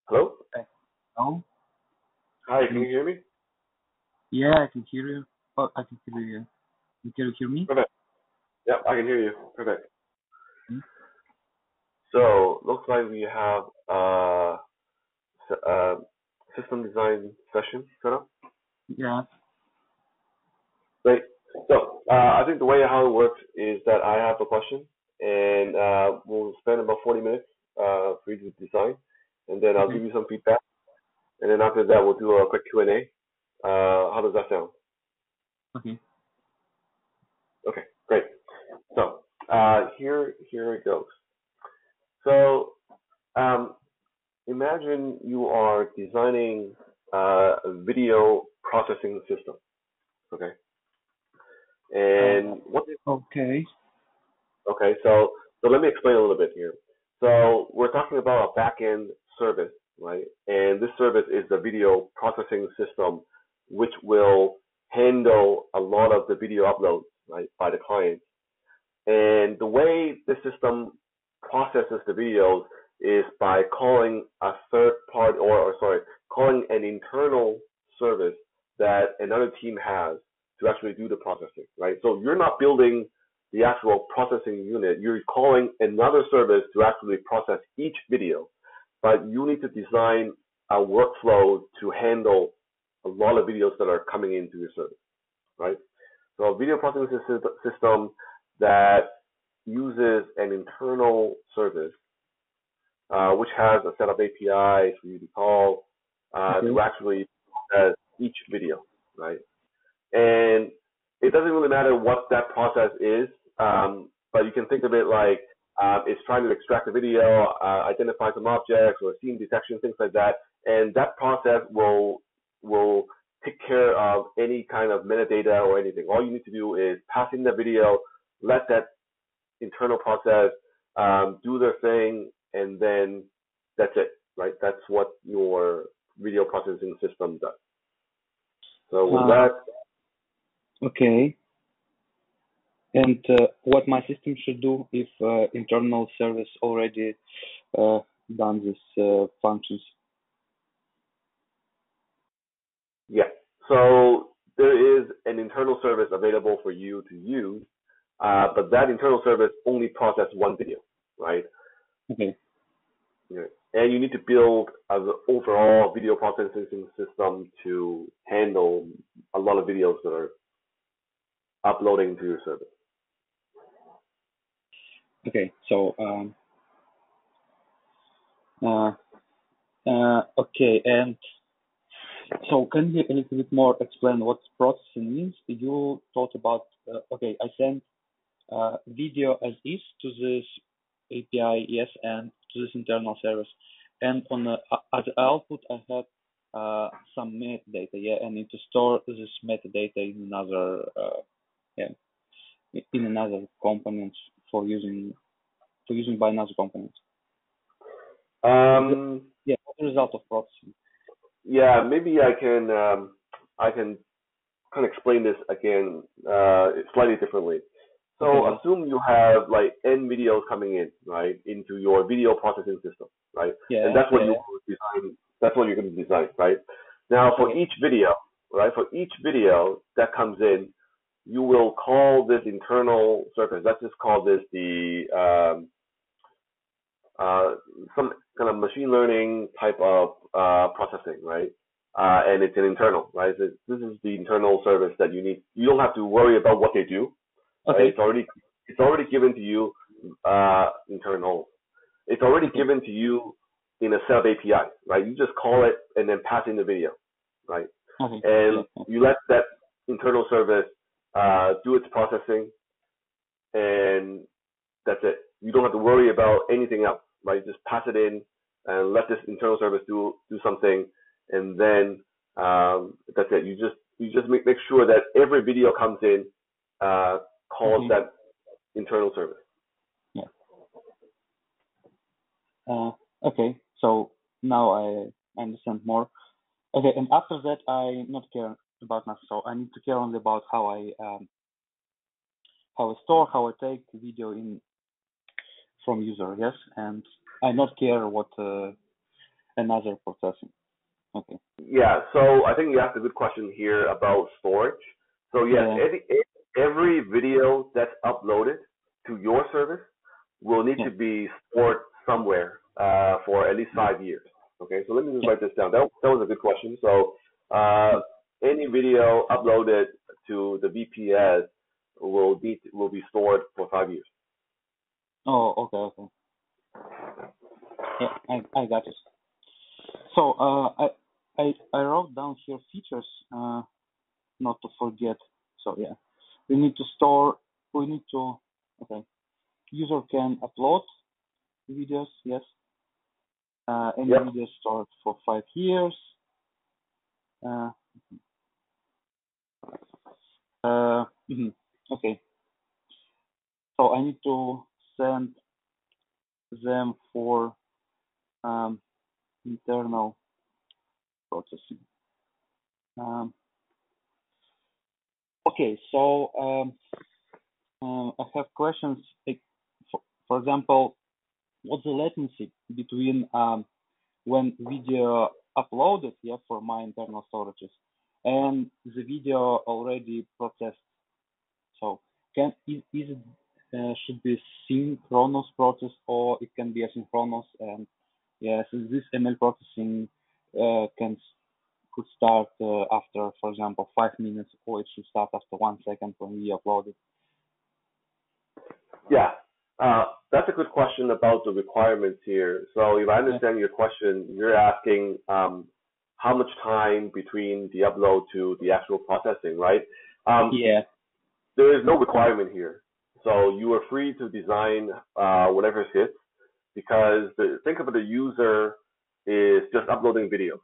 Hello? Oh, Hi, can can you hear me? yeah, I can hear you. Oh, I can hear you. Can you hear me? Perfect. Yep, I can hear you. Perfect. Hmm? So, looks like we have a system design session set up. Yeah. Great. So, I think the way how it works is that I have a question, and we'll spend about 40 minutes for you to design, and then I'll Okay. give you some feedback, and then after that we'll do a quick Q&A. How does that sound? Okay. Okay, great. So, here it goes. So, um, imagine you are designing a video processing system, okay? Uh, And what is okay. okay? So let me explain a little bit here. So we're talking about a back-end service, right? And this service is the video processing system, which will handle a lot of the video uploads, right, by the client. And the way the system processes the videos is by calling a third party, or sorry, calling an internal service that another team has to actually do the processing, right? So you're not building the actual processing unit. You're calling another service to actually process each video, but you need to design a workflow to handle a lot of videos that are coming into your service, right? So a video processing system that uses an internal service, which has a set of APIs for you to call Okay. to actually process each video, right? And it doesn't really matter what that process is, but you can think of it like it's trying to extract a video, identify some objects or scene detection, things like that, and that process will take care of any kind of metadata or anything. All you need to do is pass in the video, let that internal process do their thing, and then that's it, right? That's what your video processing system does. So with Uh, that, okay. And what my system should do if internal service already uh, done these functions? yeah. So there is an internal service available for you to use, but that internal service only processes one video, right? Okay. Yeah. And you need to build an overall video processing system to handle a lot of videos that are uploading to your service. Okay. So uh, okay. And so can you a little bit more explain what processing means? You talked about okay. I sent video as is to this API, yes, and to this internal service. And on the as output, I have some metadata, yeah, I need to store this metadata in another, yeah, in another component for using by another component. Is it, Um, yeah, what's the result of processing? yeah, maybe I can kind of explain this again slightly differently. Okay, So yes, assume you have like n videos coming in, right, into your video processing system, right? And yeah, that's what you design. That's what you're going to design, right? Now for okay, each video, right, for each video that comes in, you will call this internal service. Let's just call this the uh, some kind of machine learning type of processing, right? And it's an internal, right? So this is the internal service that you need. You don't have to worry about what they do, right? okay, It's already given to you internal. It's already okay, given to you in a set of API, right? You just call it and then pass in the video, right? okay, yeah, And you let that internal service do its processing, and that's it. You don't have to worry about anything else, right? Just pass it in and let this internal service do something, and then that's it. You just make sure that every video comes in calls okay, that internal service. yeah. Okay, so now I understand more. Okay, and after that, I not care about math, so I need to care only about how I store, how I take video in from user, yes, and I not care what another processing. Okay. Yeah, so I think you asked a good question here about storage. So yes, Yeah. every video that's uploaded to your service will need Yeah. to be stored somewhere for at least 5 years. Okay, so let me just Yeah. write this down. That was a good question. So uh, any video uploaded to the VPS will be stored for 5 years. Oh, okay, okay. Yeah, I got it. So I wrote down here features, not to forget. So yeah, we need to store. We need to. Okay, user can upload videos. Yes. Any Yep. video stored for 5 years. Uh, mhm. Okay. So I need to send them for internal processing. Okay, so I have questions. Like, for example, what's the latency between when video uploaded, yeah, for my internal storages, and the video already processed? So is it should be synchronous process or it can be asynchronous? And yes, this ML processing can could start after, for example, 5 minutes, or it should start after 1 second when we upload it. Yeah, that's a good question about the requirements here. So if I Yeah. understand your question, you're asking how much time between the upload to the actual processing, right? Yeah. There is no requirement here. So you are free to design whatever fits because think of it, the user is just uploading video,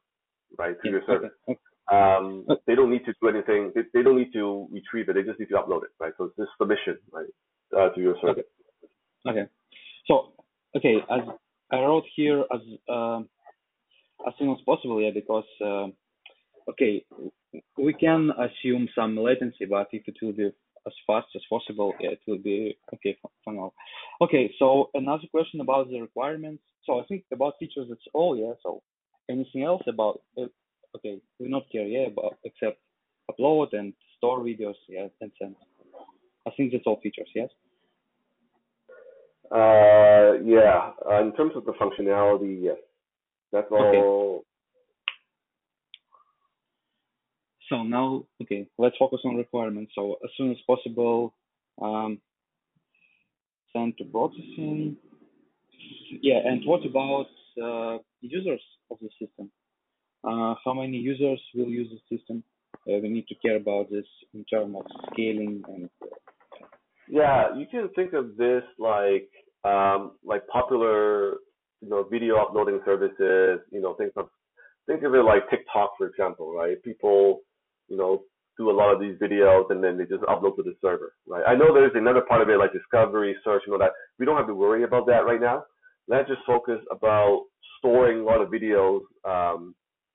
right, to Yeah. your Okay. service. Okay. Uh, They don't need to do anything. They don't need to retrieve it. They just need to upload it, right? So it's just submission, right, to your Okay. service. Okay. So okay, as I wrote here as soon as possible, yeah, because okay, we can assume some latency, but if it will be as fast as possible, yeah, it will be okay for now. Okay, so another question about the requirements. So I think about features, that's all, yeah. So anything else about it? Okay, we not care, yeah, about except upload and store videos, yeah, and send. I think that's all features, yes. Yeah. In terms of the functionality, yes, that's Okay, all. so now, okay, let's focus on requirements. So as soon as possible, um, send to processing. Yeah, and what about users of the system? How many users will use the system? We need to care about this in terms of scaling and Yeah, you can think of this like popular video uploading services. Think of it like TikTok, for example, right? People you know do a lot of these videos and then they just upload to the server, right? I know there's another part of it like discovery, search, and all that. We don't have to worry about that right now. Let's just focus about storing a lot of videos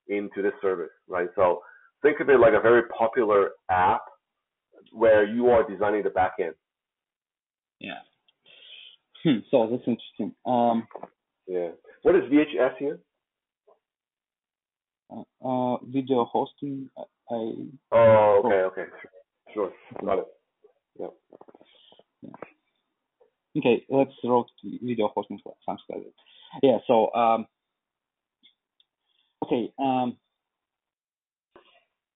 into this service, right? So think of it like a very popular app where you are designing the backend. yeah. So that's interesting. Yeah. What is VHS here? Video hosting. I Oh, oh, okay. Sure. Got it. Yeah. yeah. Okay, let's wrote video hosting sounds like it. Yeah. So okay.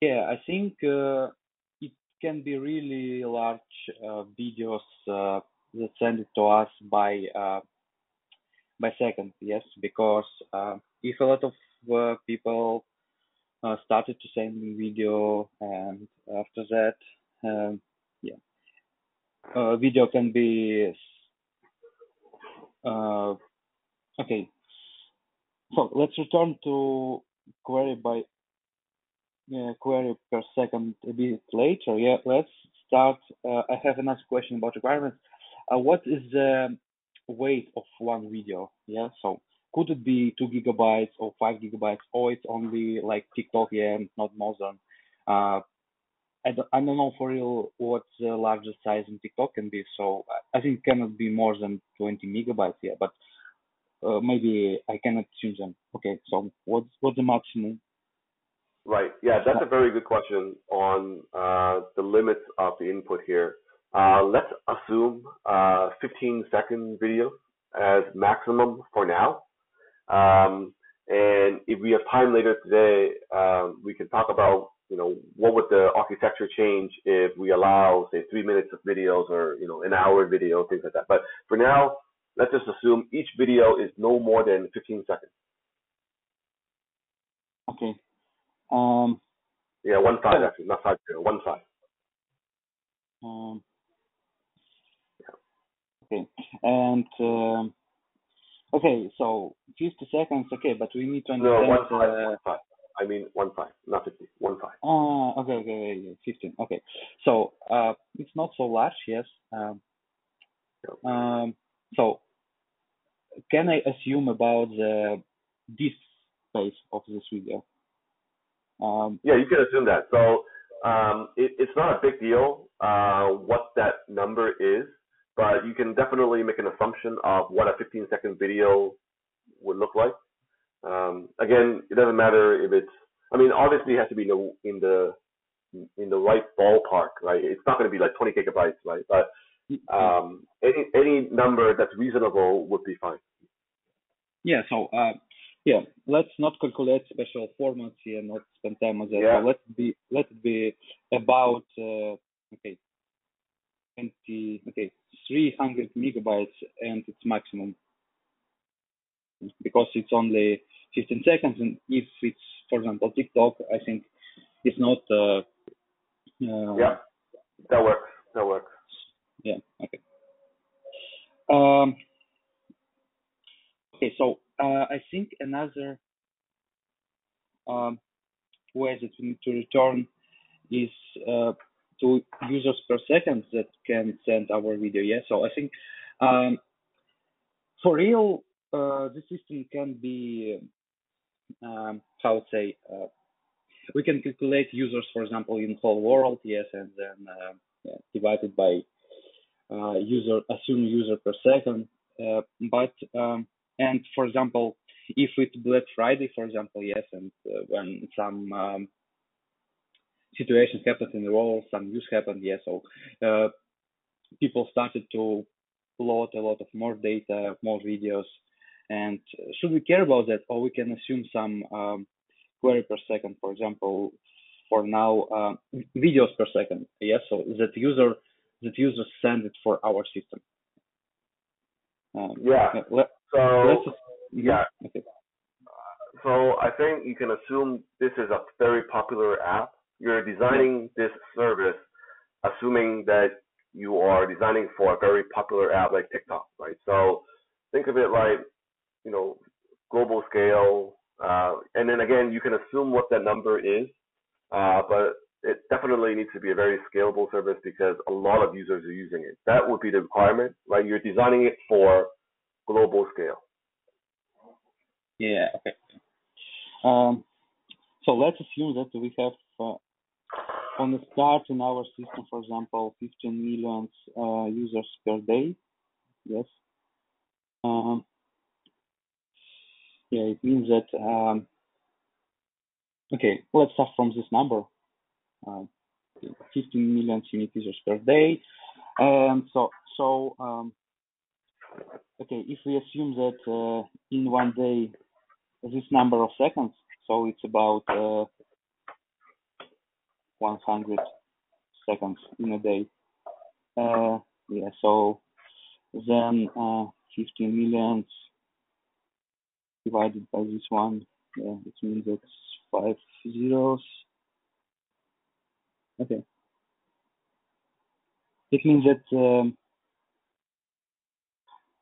Yeah, I think it can be really large videos that send it to us by second. Yes, because if a lot of people started to send me video, and after that, yeah, video can be uh, okay. So let's return to query by query per second a bit later. Yeah, let's start. I have another question about requirements. What is the weight of one video? Yeah, so could it be 2 GB or 5 GB, or it's only like TikTok, yeah, and not more than I don't know for real what the largest size in TikTok can be. So I think it cannot be more than 20 megabytes. Yeah, but maybe I cannot assume them. Okay, so what's the maximum? Right. Yeah, that's a very good question on the limits of the input here. Let's assume 15-second video as maximum for now. And if we have time later today, we can talk about, what would the architecture change if we allow, say, 3 minutes of videos or, an hour video, things like that. But for now, let's just assume each video is no more than 15 seconds. Okay. Yeah, 1.5 actually, not 5.0, 1.5. Okay. And okay, so 50 seconds. Okay, but we need to understand. No, 1.5. I mean 1.5, not 50. 1.5. Okay, 15. Okay, so it's not so large, yes. So can I assume about the disk space of this video? Yeah, you can assume that. So it's not a big deal what that number is, but you can definitely make an assumption of what a 15-second video would look like. Again, it doesn't matter if it's. I mean, obviously, it has to be in the right ballpark, right? It's not going to be like 20 gigabytes, right? But any number that's reasonable would be fine. Yeah. So yeah, let's not calculate special formats here, not spend time on that. Yeah. So let it be about okay, 300 megabytes, and it's maximum because it's only 15 seconds. And if it's, for example, TikTok, I think it's not. Yeah, that works. That works. Yeah. Okay. Okay. So I think another way that we need to return is to users per second that can send our video. Yeah. So I think for real, the system can be how to say we can calculate users, for example, in whole world, yes, and then divided by assume user per second. But and for example, if it's Black Friday, for example, yes, and when some situations happened in the world, some news happened, yes, so people started to load a lot of more data, more videos, and should we care about that, or we can assume some query per second, for example, for now, videos per second, yes, so that users send it for our system. Okay. So I think you can assume this is a very popular app. You're designing this service assuming that you are designing for a very popular app like TikTok, right? So think of it like, global scale. And then again, you can assume what that number is, but it definitely needs to be a very scalable service because a lot of users are using it. That would be the requirement, right? You're designing it for global scale. Yeah, okay. So let's assume that we have on the start in our system, for example, 15 million users per day. Yes. Yeah, it means that okay, let's start from this number. 15 million unique users per day. Okay, if we assume that in one day this number of seconds, so it's about 100 seconds in a day. Yeah, so then 15 million divided by this one, yeah, it means it's 5 zeros. Okay. It means that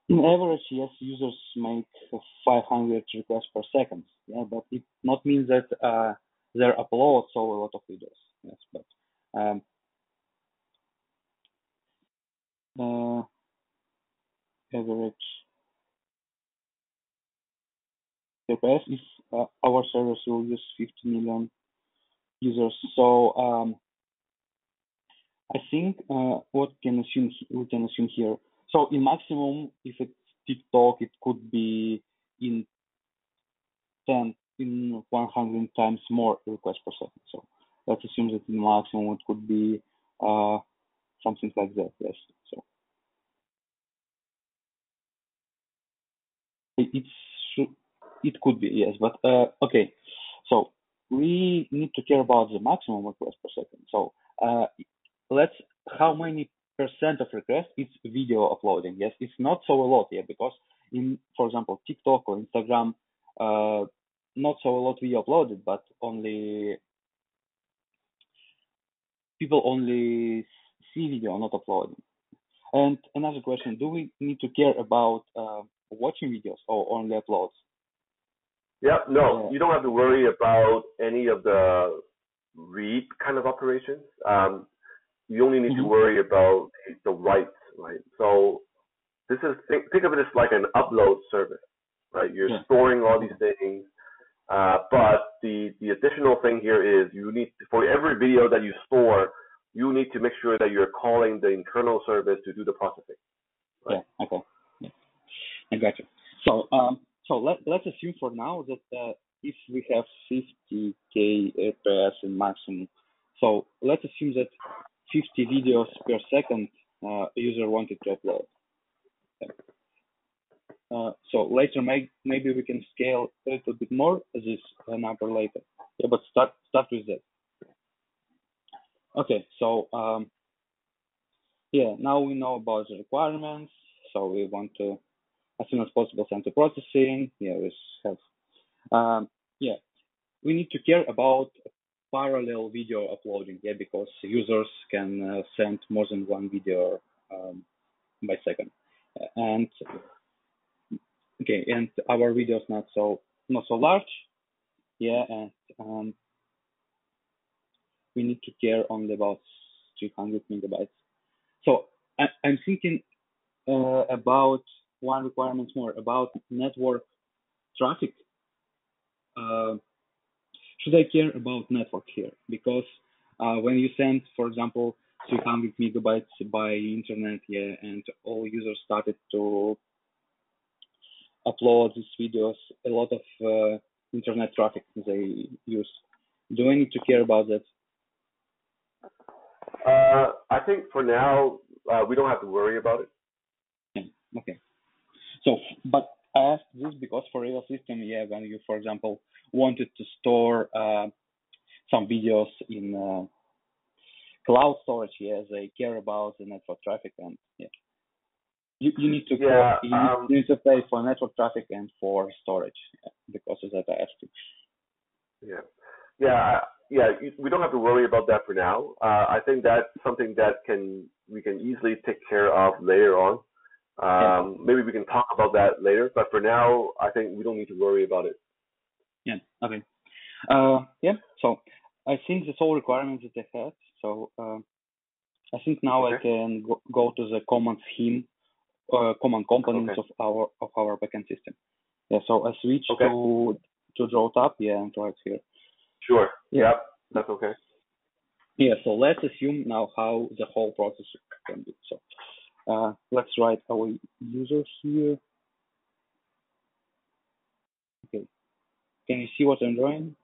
in average, yes, users make 500 requests per second. Yeah, but it not means that their upload so a lot of videos. Yes, but average request if our service will use 50 million users. So I think what we can assume here. So in maximum, if it's TikTok, it could be in 100 times more requests per second. So let's assume that in maximum it could be something like that. Yes. So it could be, yes, but okay. So we need to care about the maximum request per second. So how many percent of requests is video uploading? Yes, it's not so a lot, yeah, because in, for example, TikTok or Instagram, not so a lot video uploaded, but people only see video, not uploading. And another question: do we need to care about watching videos or only uploads? Yeah, no, you don't have to worry about any of the read kind of operations. You only need to worry about the writes, right? So this is think of it as like an upload service, right? You're storing all these things, but the additional thing here is you need for every video that you store, you need to make sure that you're calling the internal service to do the processing. Right? Yeah. Okay. Yeah. I got you. So let's assume for now that if we have 50k FPS in maximum, so let's assume that 50 videos per second a user wanted to upload. So later maybe we can scale a little bit more this number later. Yeah, but start with that. Okay, so now we know about the requirements. So we want to, as soon as possible, send to processing. Yeah, we have we need to care about parallel video uploading. Yeah, because users can send more than one video by second, and our video is not so large. Yeah, and we need to care only about 300 megabytes. So I'm thinking about one requirement more about network traffic. Should I care about network here? Because when you send, for example, 300 megabytes by internet, and all users started to upload these videos, a lot of internet traffic they use. Do I need to care about that? I think for now we don't have to worry about it. Yeah. Okay. So, but I asked this because for real system, when you, for example, wanted to store some videos in cloud storage, they care about the network traffic, and you need to you need to pay for network traffic and for storage because of that I asked you. We don't have to worry about that for now. I think that's something that we can easily take care of later on. Maybe we can talk about that later, but for now, I think we don't need to worry about it. Yeah. Okay. So I think that's all requirements that I had. So I think now I can go to the common scheme, common components of our backend system. Yeah. So I switch to draw tab. And right here. Sure. Yeah. That's okay. Yeah. So let's assume now how the whole process can be. So let's write our user here. Okay. Can you see what I'm drawing?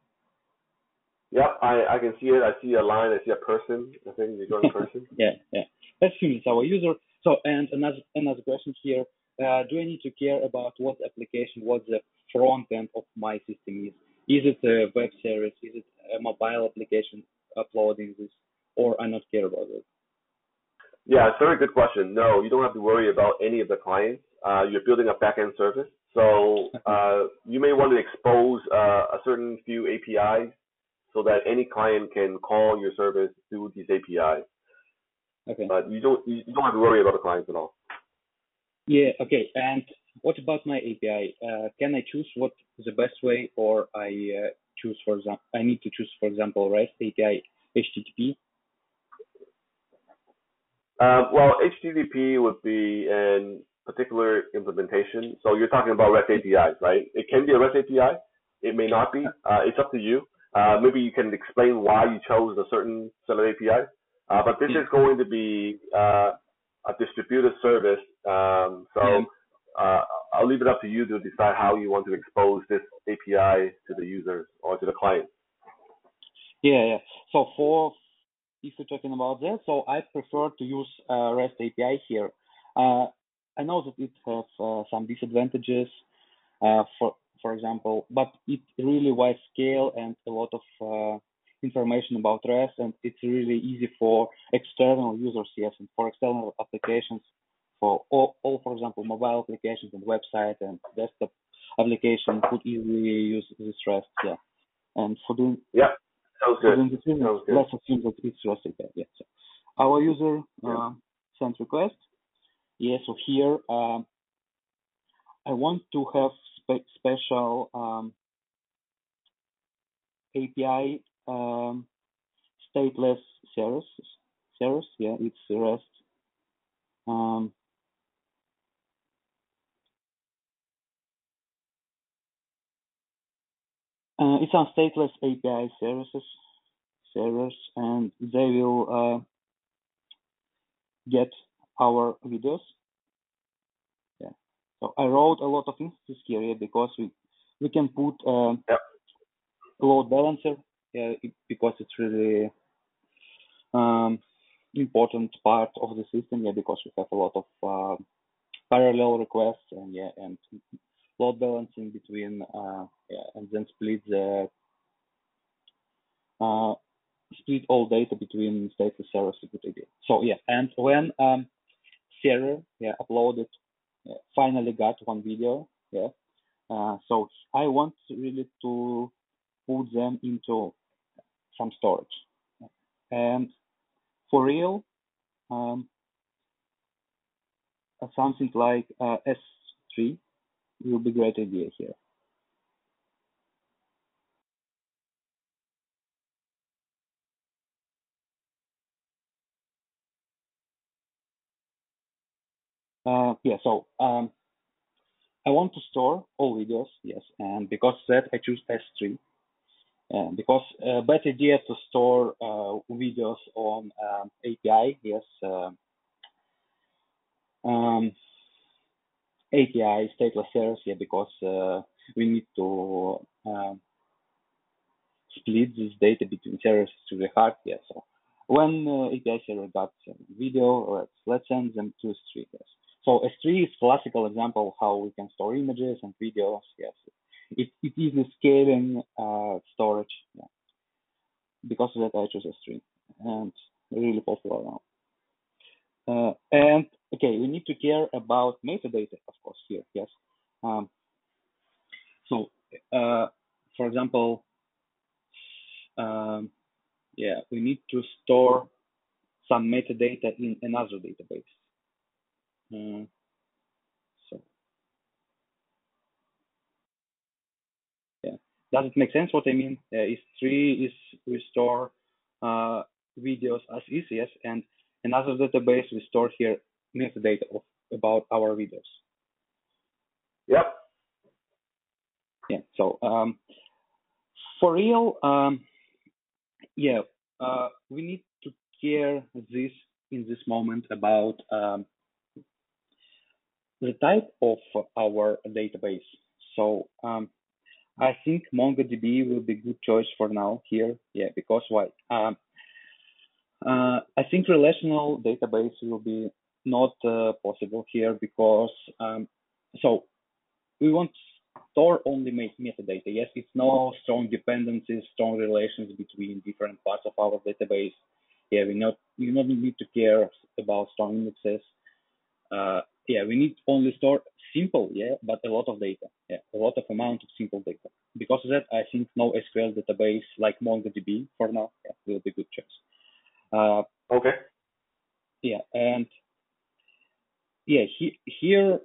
Yeah, I can see it. I see a line. I see a person. I think you're drawing a person. Yeah. Let's assume it's our user. So, and another question here. Do I need to care about what the front end of my system is? Is it a web service? Is it a mobile application uploading this? Or I not care about it? Yeah, it's a very good question. No, you don't have to worry about any of the clients. You're building a backend service. So you may want to expose a certain few APIs so that any client can call your service through these APIs. Okay. But you don't have to worry about the clients at all. Yeah. Okay. And what about my API? Can I choose what the best way, or I choose I need to choose, for example, REST API, HTTP? Well, HTTP would be in particular implementation. So you're talking about REST APIs, right? It can be a REST API. It may not be. It's up to you. Maybe you can explain why you chose a certain set of APIs. But this is going to be a distributed service. I'll leave it up to you to decide how you want to expose this API to the users or to the client. Yeah. So if you're talking about that, so I prefer to use REST API here. I know that it has some disadvantages, for example, but it really wide scale and a lot of information about REST, and it's really easy for external users, yes, and for external applications, for all, for example, mobile applications and website and desktop application could easily use this REST, yeah. And for doing sounds good. Let's assume that it's REST API. Yeah. So our user sent request. Yeah. So here I want to have special API stateless service. Yeah, it's REST. It's on stateless API servers, and they will get our videos. Yeah. So I wrote a lot of instances here because we can put load balancer because it's really important part of the system. Yeah, because we have a lot of parallel requests and load balancing between and then split all data between stateless servers. A good idea. So yeah, and when server uploaded finally got one video, so I want really to put them into some storage, and for real, something like S3 will be a great idea here. So I want to store all videos, yes, and because of that I choose S3. Because best idea to store videos on API, yes, API stateless servers, because we need to split this data between servers to the hard, So when API server got video, let's send them to S3, yes. So S3 is classical example of how we can store images and videos, yes. It is scaling storage, because of that I chose S3, and really popular now. And okay, we need to care about metadata, of course, here, yes. So for example, we need to store some metadata in another database. So does it make sense what I mean? S3 is we store videos as is, yes, and another database we store here metadata about our videos. Yep. Yeah. So for real, we need to care this in this moment about the type of our database. So I think MongoDB will be a good choice for now here. Yeah, because why? I think relational database will be not possible here because so we want to store only metadata. Yes, it's no strong dependencies, strong relations between different parts of our database. Yeah, we not need to care about strong indexes. We need only store simple, but a lot of data. A lot of amount of simple data. Because of that, I think no SQL database like MongoDB for now will be a good choice. Okay. And here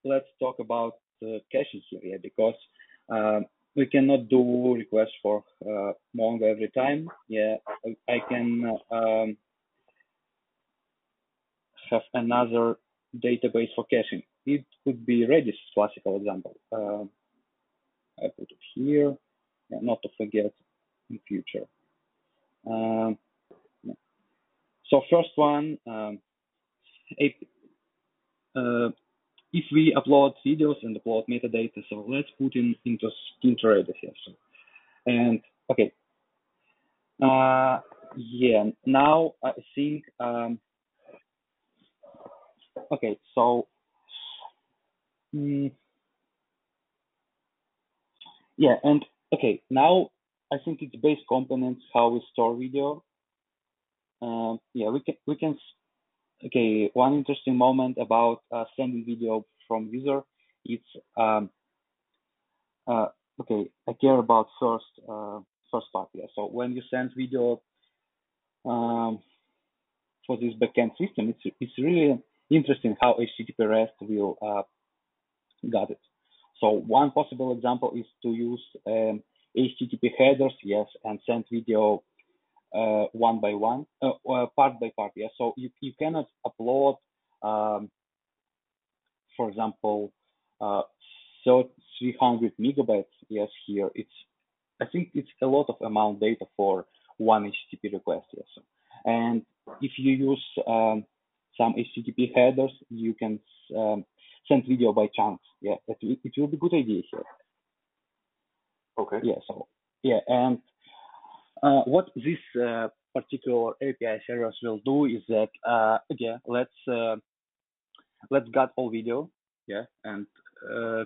let's talk about caching here, because we cannot do requests for Mongo every time. I can have another database for caching. It could be Redis, classical example. I put it here, not to forget in future. So first one, if we upload videos and upload metadata, so let's put into interactive here. So, and okay, yeah. Now I think okay. So yeah, and okay. Now I think it's base components how we store video. Yeah, we can. Okay, one interesting moment about sending video from user. It's okay. I care about first part. Yeah. So when you send video for this backend system, it's really interesting how HTTP REST will got it. So one possible example is to use HTTP headers, yes, and send video one by one, part by part. Yeah. So you cannot upload, for example, so 300 megabytes. Yes, here I think it's a lot of amount data for one HTTP request. Yes, and if you use some HTTP headers, you can send video by chunks. Yeah, it will be a good idea here. Okay. Yeah. So yeah, and what this particular API service will do is that again, let's get all video, yeah, and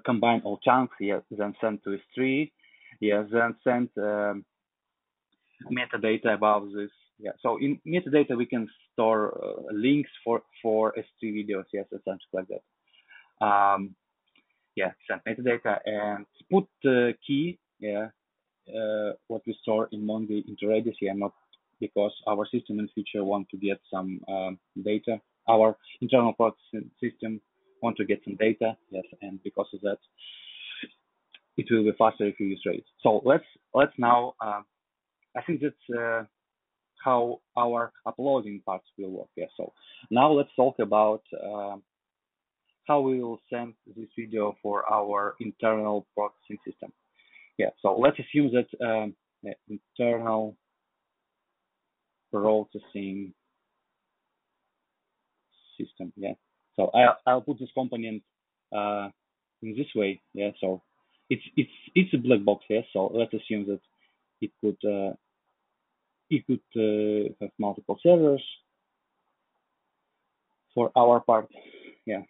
combine all chunks, yeah, then send to S3, yeah, then send metadata about this, yeah. So in metadata we can store links for S3 videos, yes, essentially like that. Yeah, send metadata and put the key, yeah, what we store in Mongo into Redis, yeah, not because our system in future want to get some data. Our internal processing system want to get some data, yes, and because of that, it will be faster if you use Redis. So let's now. I think that's how our uploading parts will work. Yeah. So now let's talk about how we will send this video for our internal processing system. Yeah. So let's assume that internal processing system. Yeah. So I'll put this component in this way. Yeah. So it's a black box. Yeah. So let's assume that it could have multiple servers for our part. Yeah.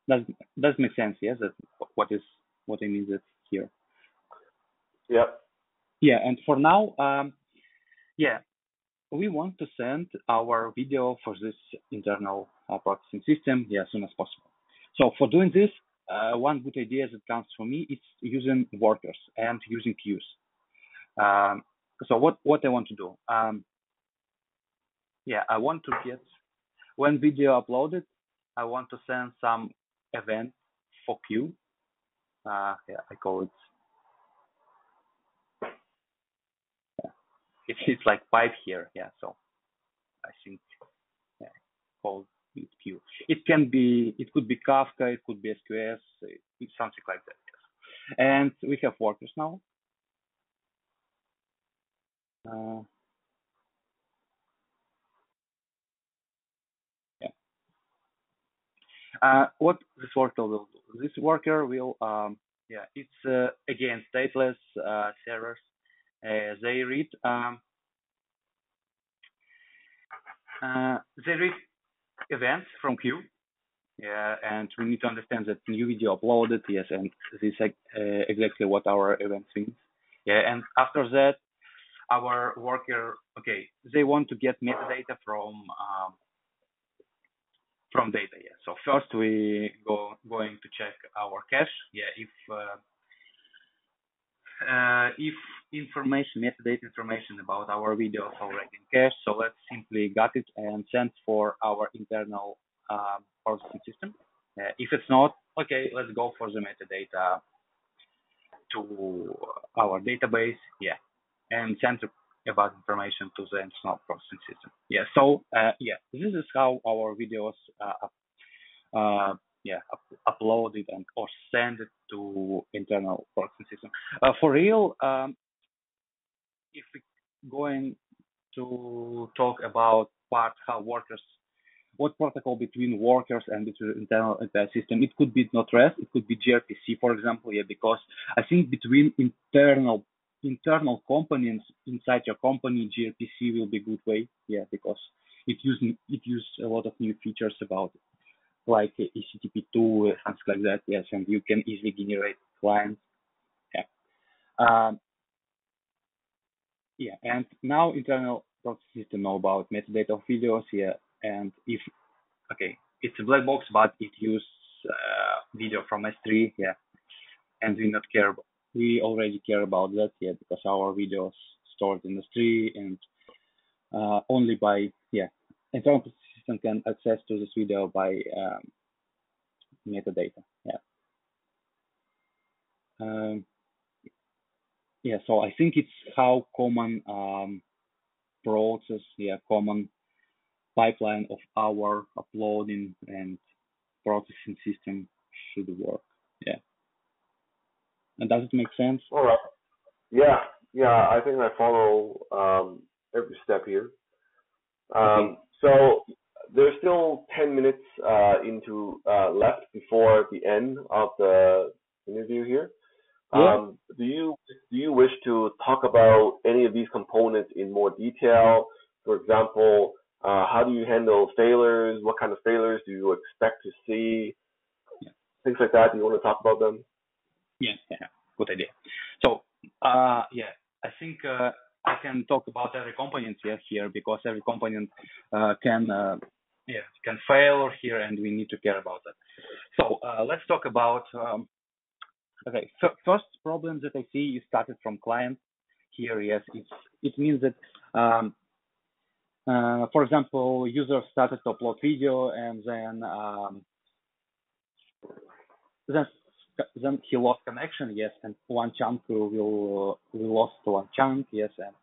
Does make sense. Yes. That what I mean that here. Yep. Yeah. And for now, yeah, we want to send our video for this internal processing system, yeah, as soon as possible. So for doing this, one good idea that comes from me is using workers and using queues. So what I want to do, yeah, I want to get when video uploaded, I want to send some event for queue. Yeah, I call it. Yeah, it's like pipe here. Yeah, so I think yeah, called it queue. It could be Kafka, it could be SQS, it's something like that. Yes. And we have workers now. Yeah. What this worker will do? This worker will, yeah, it's again stateless servers. They read events from queue. Yeah, and we need to understand that new video uploaded. Yes, and this is exactly what our event means. Yeah, and after that, our worker, okay, they want to get metadata from data. Yeah. So first we going to check our cache. Yeah, if information, metadata information about our video is already in cache, so let's simply get it and send for our internal processing system. If it's not, okay, let's go for the metadata to our database, yeah, and send about information to the internal processing system. Yeah, so yeah, this is how our videos yeah, uploaded and or send it to internal processing system. For real, if we going to talk about part how workers what protocol between workers and between internal API system. It could be not REST, it could be gRPC, for example, yeah, because I think between internal components inside your company, gRPC will be a good way, yeah, because it use a lot of new features about like HTTP2, things like that, yes, and you can easily generate clients, yeah. Yeah, and now internal process system know about metadata of videos, yeah, and if okay, it's a black box, but it uses video from S3, yeah, and we already care about that, yeah, because our videos stored in S3 and only by, yeah, internal process system can access to this video by metadata, yeah. Um, yeah, so I think it's how common process, yeah, common pipeline of our uploading and processing system should work. Yeah. And does it make sense? All right. Yeah, yeah, I think I follow every step here. Okay. So there's still 10 minutes into left before the end of the interview here. Yeah. Do you wish to talk about any of these components in more detail? For example, how do you handle failures? What kind of failures do you expect to see? Yeah. Things like that. Do you want to talk about them? Yeah. Yeah. Good idea. So, yeah, I think I can talk about every component here because every component can fail here, and we need to care about that. So let's talk about okay. First problem that I see is started from client here. Yes, it means that for example, user started to upload video and then he lost connection, yes, and one chunk will lost one chunk, yes, and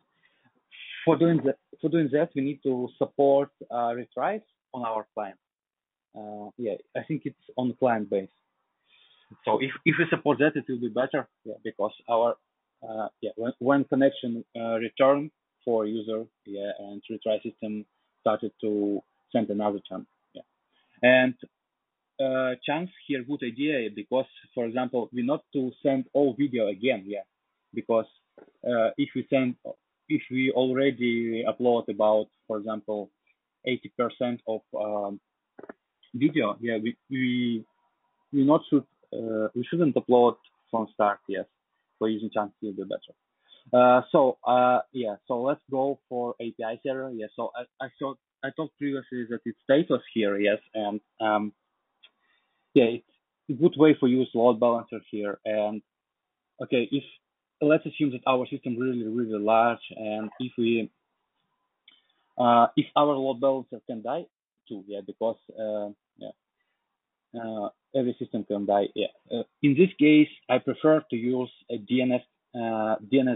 for doing that we need to support retries on our client. Yeah, I think it's on client base. So if we support that, it will be better, yeah, because our when connection returned for user, yeah, and retry system started to send another chunk, yeah, and chunks here good idea because for example we not to send all video again, yeah, because if we already upload about for example 80% of video, yeah, we not should we shouldn't upload from start, yes, for using chunks will be better. So let's go for API server, yes. So I talked previously that it's status here, yes, and yeah, it's a good way for use load balancer here. And okay, if let's assume that our system really large, and if our load balancer can die too, yeah, because every system can die, yeah. In this case, I prefer to use a DNS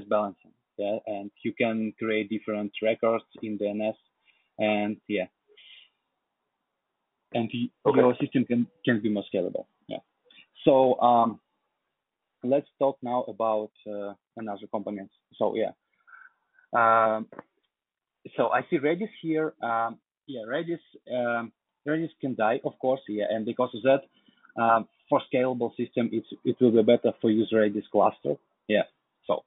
balancing, yeah, and you can create different records in DNS, and yeah, and Okay. your system can be more scalable, yeah. So let's talk now about another components. So yeah, so I see Redis here. Yeah, Redis can die, of course, yeah, and because of that, for scalable system, it will be better for use Redis cluster, yeah. So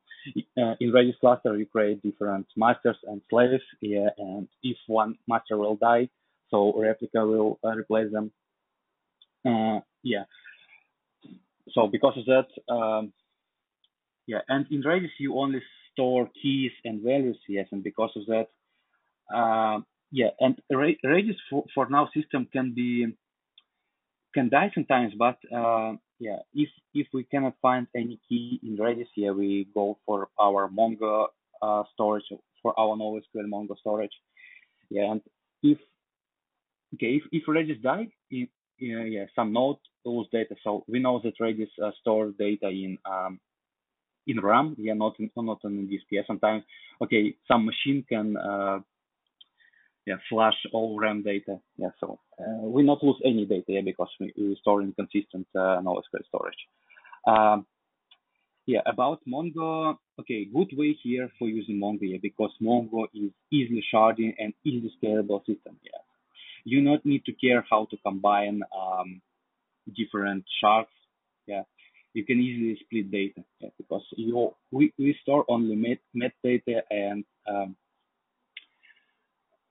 in Redis cluster, you create different masters and slaves, yeah, and if one master will die, so replica will replace them, yeah. So because of that, yeah, and in Redis you only store keys and values, yes, and because of that, yeah, and Redis for now system can die sometimes, but yeah, if we cannot find any key in Redis, yeah, we go for our Mongo storage, for our NoSQL Mongo storage, yeah, and if if Redis died, yeah, some node lose data, so we know that Redis stores data in RAM, yeah, not on disk. Yeah, sometimes, okay, some machine can flash all RAM data. Yeah, so we not lose any data, yeah, because we store in consistent NoSQL storage. Yeah, about Mongo, okay, good way here for using Mongo, yeah, because Mongo is easily sharding and easily scalable system. Yeah, you not need to care how to combine different shards. Yeah, you can easily split data, yeah, because we store only metadata, and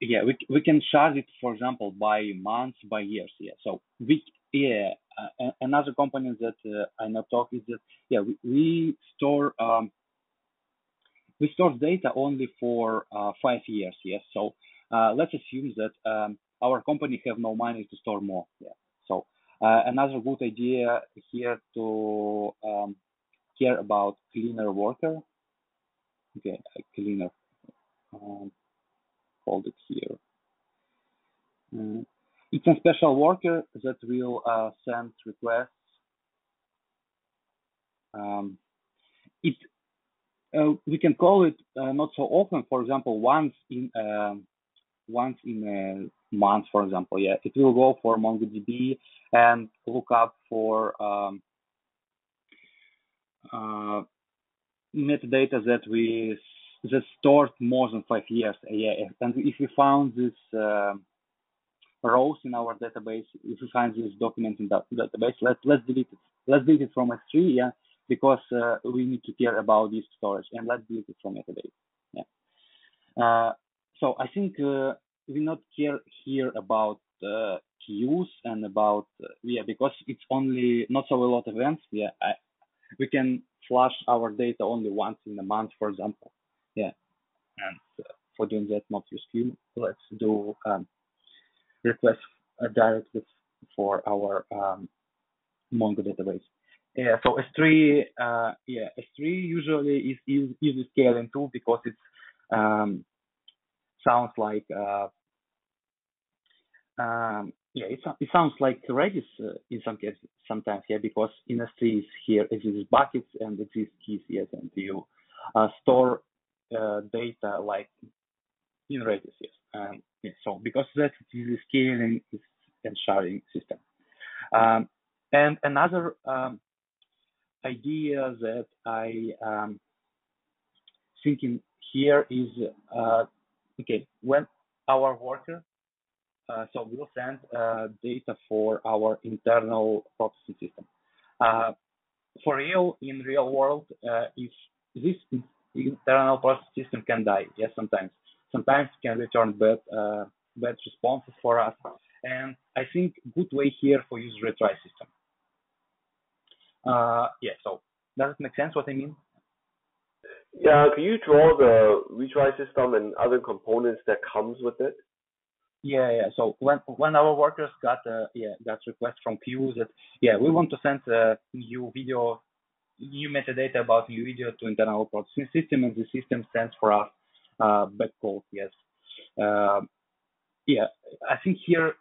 yeah, we can shard it, for example, by months, by years. Yeah, so another component that I not talk is that, yeah, we store data only for 5 years. Yes, so let's assume that our company have no money to store more. Yeah, so another good idea here to care about cleaner worker. Okay, cleaner. Hold it here. It's a special worker that will send requests. It we can call it not so often. For example, once in a month, for example. Yeah, it will go for MongoDB and look up for metadata that stored more than 5 years. Yeah, and if we found this rows in our database, if we find this document in the database, let's delete it. Let's delete it from S3, yeah, because we need to care about this storage, and let's delete it from database. Yeah. So I think we not care here about queues and about yeah, because it's only not so a lot of events. Yeah, we can flush our data only once in a month, for example. Yeah, and for doing that, not use queue. Let's do request directly for our Mongo database. Yeah, so S3, S3 usually is easy scaling too, because it sounds like it sounds like Redis in some cases sometimes, yeah, because in S3 is here exists buckets and exists keys, yes, and you store data like in Redis, yes. Yeah, so because that's the scaling and sharing system. And another idea that I thinking here is okay, when our worker so we'll send data for our internal processing system. For real, in real world, if this internal processing system can die, yes, sometimes it can return bad responses for us. And I think good way here for use retry system. Yeah, so does it make sense what I mean? Yeah, can you draw the retry system and other components that comes with it? Yeah. So when our workers got request from queues that we want to send new metadata about new video to internal processing system, and the system sends for us back code. Yes. I think here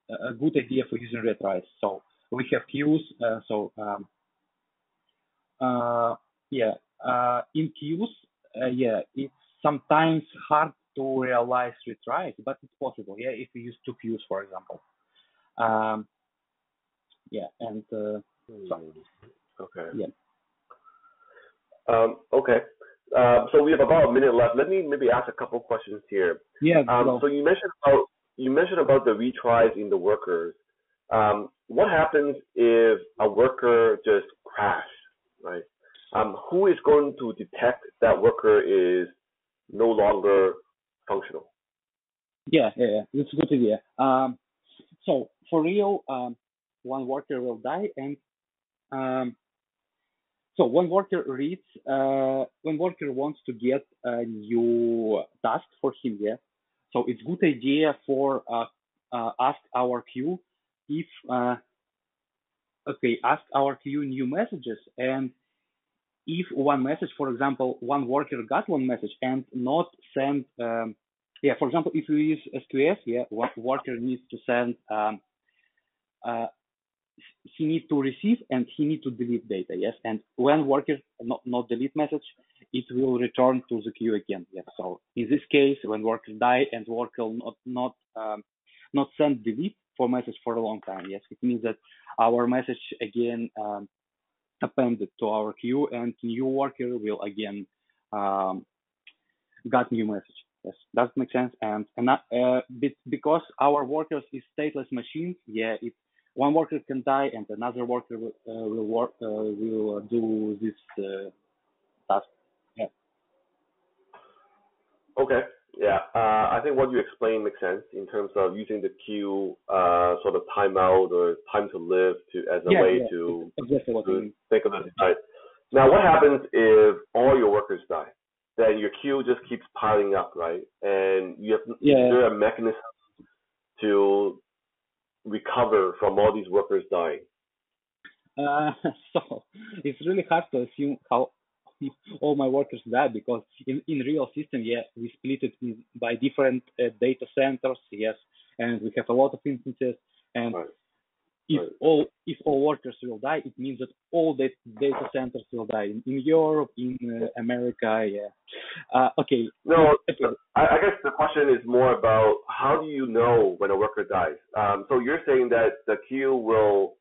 a good idea for using retries. So we have queues. In queues, it's sometimes hard to realize retries, but it's possible. Yeah, if you use two queues, for example. Okay. Yeah. Okay. So we have about a minute left. Let me maybe ask a couple questions here. Yeah. So you mentioned about the retries in the workers. What happens if a worker just crashes, right? Who is going to detect that worker is no longer functional? Yeah. It's a good idea. So for real, one worker will die, and so one worker wants to get a new task for him. Yeah. So it's good idea for ask our queue if ask our queue new messages, and if one message, for example, one worker got one message and not send, for example, if we use SQS, one worker needs to send, he needs to receive and he needs to delete data, yes. And when worker not delete message, it will return to the queue again, yes. So in this case, when worker die and worker not send delete for message for a long time, yes, it means that our message again appended to our queue, and new worker will again got new message. Yes, that makes sense. Because our workers is stateless machines, yeah, if one worker can die and another worker will do this task. Yeah. Okay. Yeah. I think what you explained makes sense in terms of using the queue sort of timeout or time to live to as a Yeah, way yeah, to exactly what I to mean. think of the design. Now, what happens if all your workers die? Then your queue just keeps piling up, right? And is Yeah. there a mechanism to recover from all these workers dying? Uh, so it's really hard to assume how all my workers die because in real system, yeah, we split it by different data centers, yes, and we have a lot of instances. And Right. if Right. all workers will die, it means that all the data centers will die in Europe, in America, yeah. Okay. No, Okay. I guess the question is more about how do you know when a worker dies? So you're saying that the queue will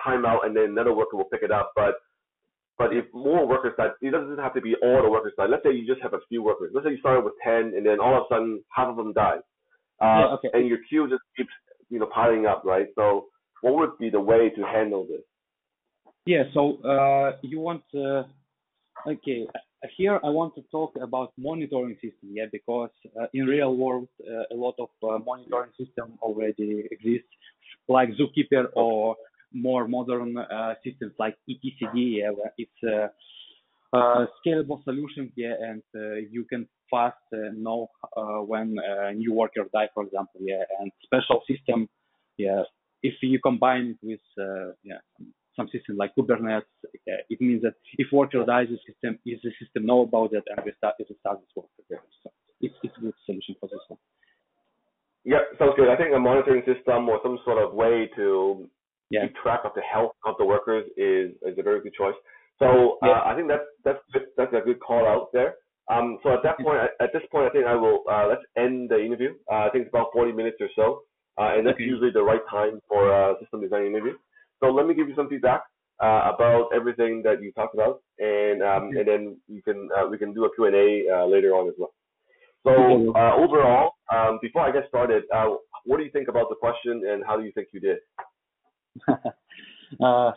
time out and then another worker will pick it up. But if more workers die, it doesn't have to be all the workers die. Let's say you just have a few workers. Let's say you started with 10 and then all of a sudden half of them die. Yeah. Okay. And your queue just keeps piling up, right? So what would be the way to handle this? Yeah. So you want okay. Here I want to talk about monitoring system, yeah, because in real world a lot of monitoring system already exists, like Zookeeper Okay. or more modern systems like etcd, yeah, where it's scalable solution, yeah, and you can fast know when a new worker die, for example, yeah, and special system, yeah. If you combine it with yeah, some system like Kubernetes, it means that if worker dies, the system know about it and restart this worker. Yeah. So it's a good solution for this one. Yeah, sounds good. I think a monitoring system or some sort of way to Yeah, keep track of the health of the workers is a very good choice. So yeah, I think that's a good call out there. So at this point, I think I will let's end the interview. I think it's about 40 minutes or so, and that's okay, usually the right time for a system design interview. So let me give you some feedback about everything that you talked about, okay, and then we can do a Q&A later on as well. okay. So overall, before I get started, what do you think about the question, and how do you think you did?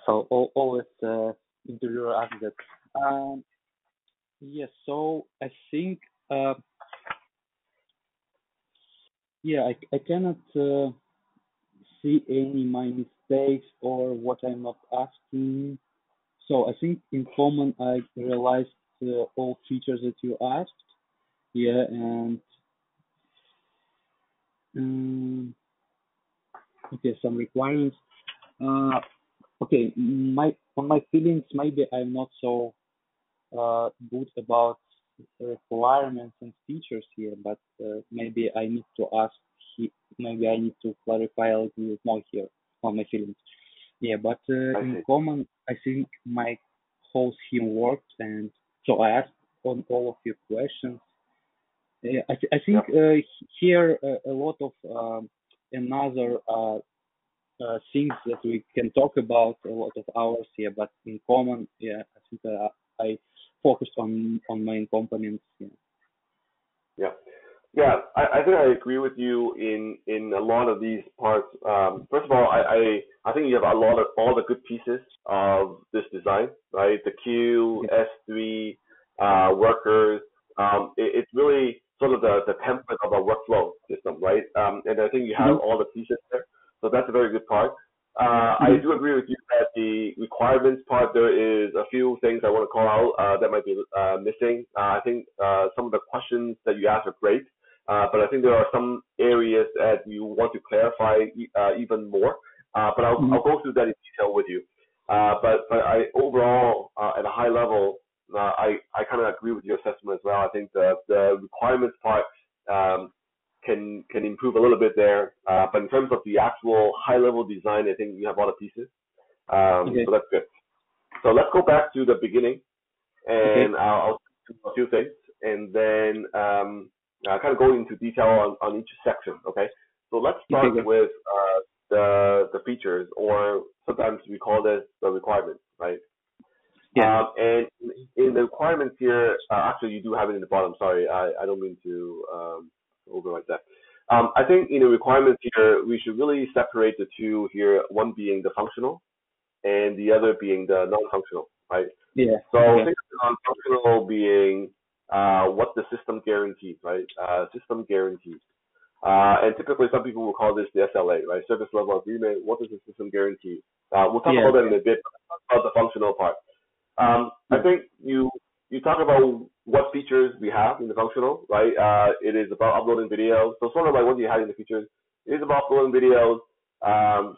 So always interviewer asks that. Um, yes, so I think yeah, I cannot see any my mistakes or what I'm not asking. So I think in common I realized all features that you asked. Yeah, and um, okay, some requirements. Uh, okay, my feelings maybe I'm not so good about requirements and features here, but maybe I need to ask. Maybe I need to clarify a little bit more here on my feelings. Yeah, but I in see. common, I think my whole scheme worked, and so I asked on all of your questions. I think Yep. here a lot of another things that we can talk about a lot of hours here, but in common, yeah, I think I focused on main components. Yeah. Yeah. Yeah, I think I agree with you in a lot of these parts. First of all, I think you have a lot of all the good pieces of this design, right? The queue, Okay. S3, workers. It's really sort of the template of a workflow system, right? And I think you have Mhm. all the pieces there, so that's a very good part. I Mhm. do agree with you that the requirements part, there is a few things I want to call out that might be missing. I think some of the questions that you asked are great. But I think there are some areas that you want to clarify even more. But Mhm. I'll go through that in detail with you. But I overall, at a high level, I kind of agree with your assessment as well. I think the requirements part um, can improve a little bit there. But in terms of the actual high level design, I think you have all the pieces. Okay. So that's good. So let's go back to the beginning, Okay. and I'll do a few things, and then kind of go into detail on each section. Okay, so let's Okay. start Good. with the features, or sometimes we call this the requirements, right? Yeah. And in the requirements here, actually you do have it in the bottom. Sorry, I don't mean to overwrite that. I think in the requirements here, we should really separate the two here, one being the functional and the other being the non-functional, right? Yeah. So Okay. think of the non-functional being what the system guarantees, right? System guarantees. And typically some people will call this the SLA, right? Service level agreement. What does the system guarantee? We'll talk Yeah. about that in a bit, about the functional part. I Yeah. think you talk about what features we have in the functional, right? It is about uploading videos. So sort of like what you had in the features. It is about uploading videos,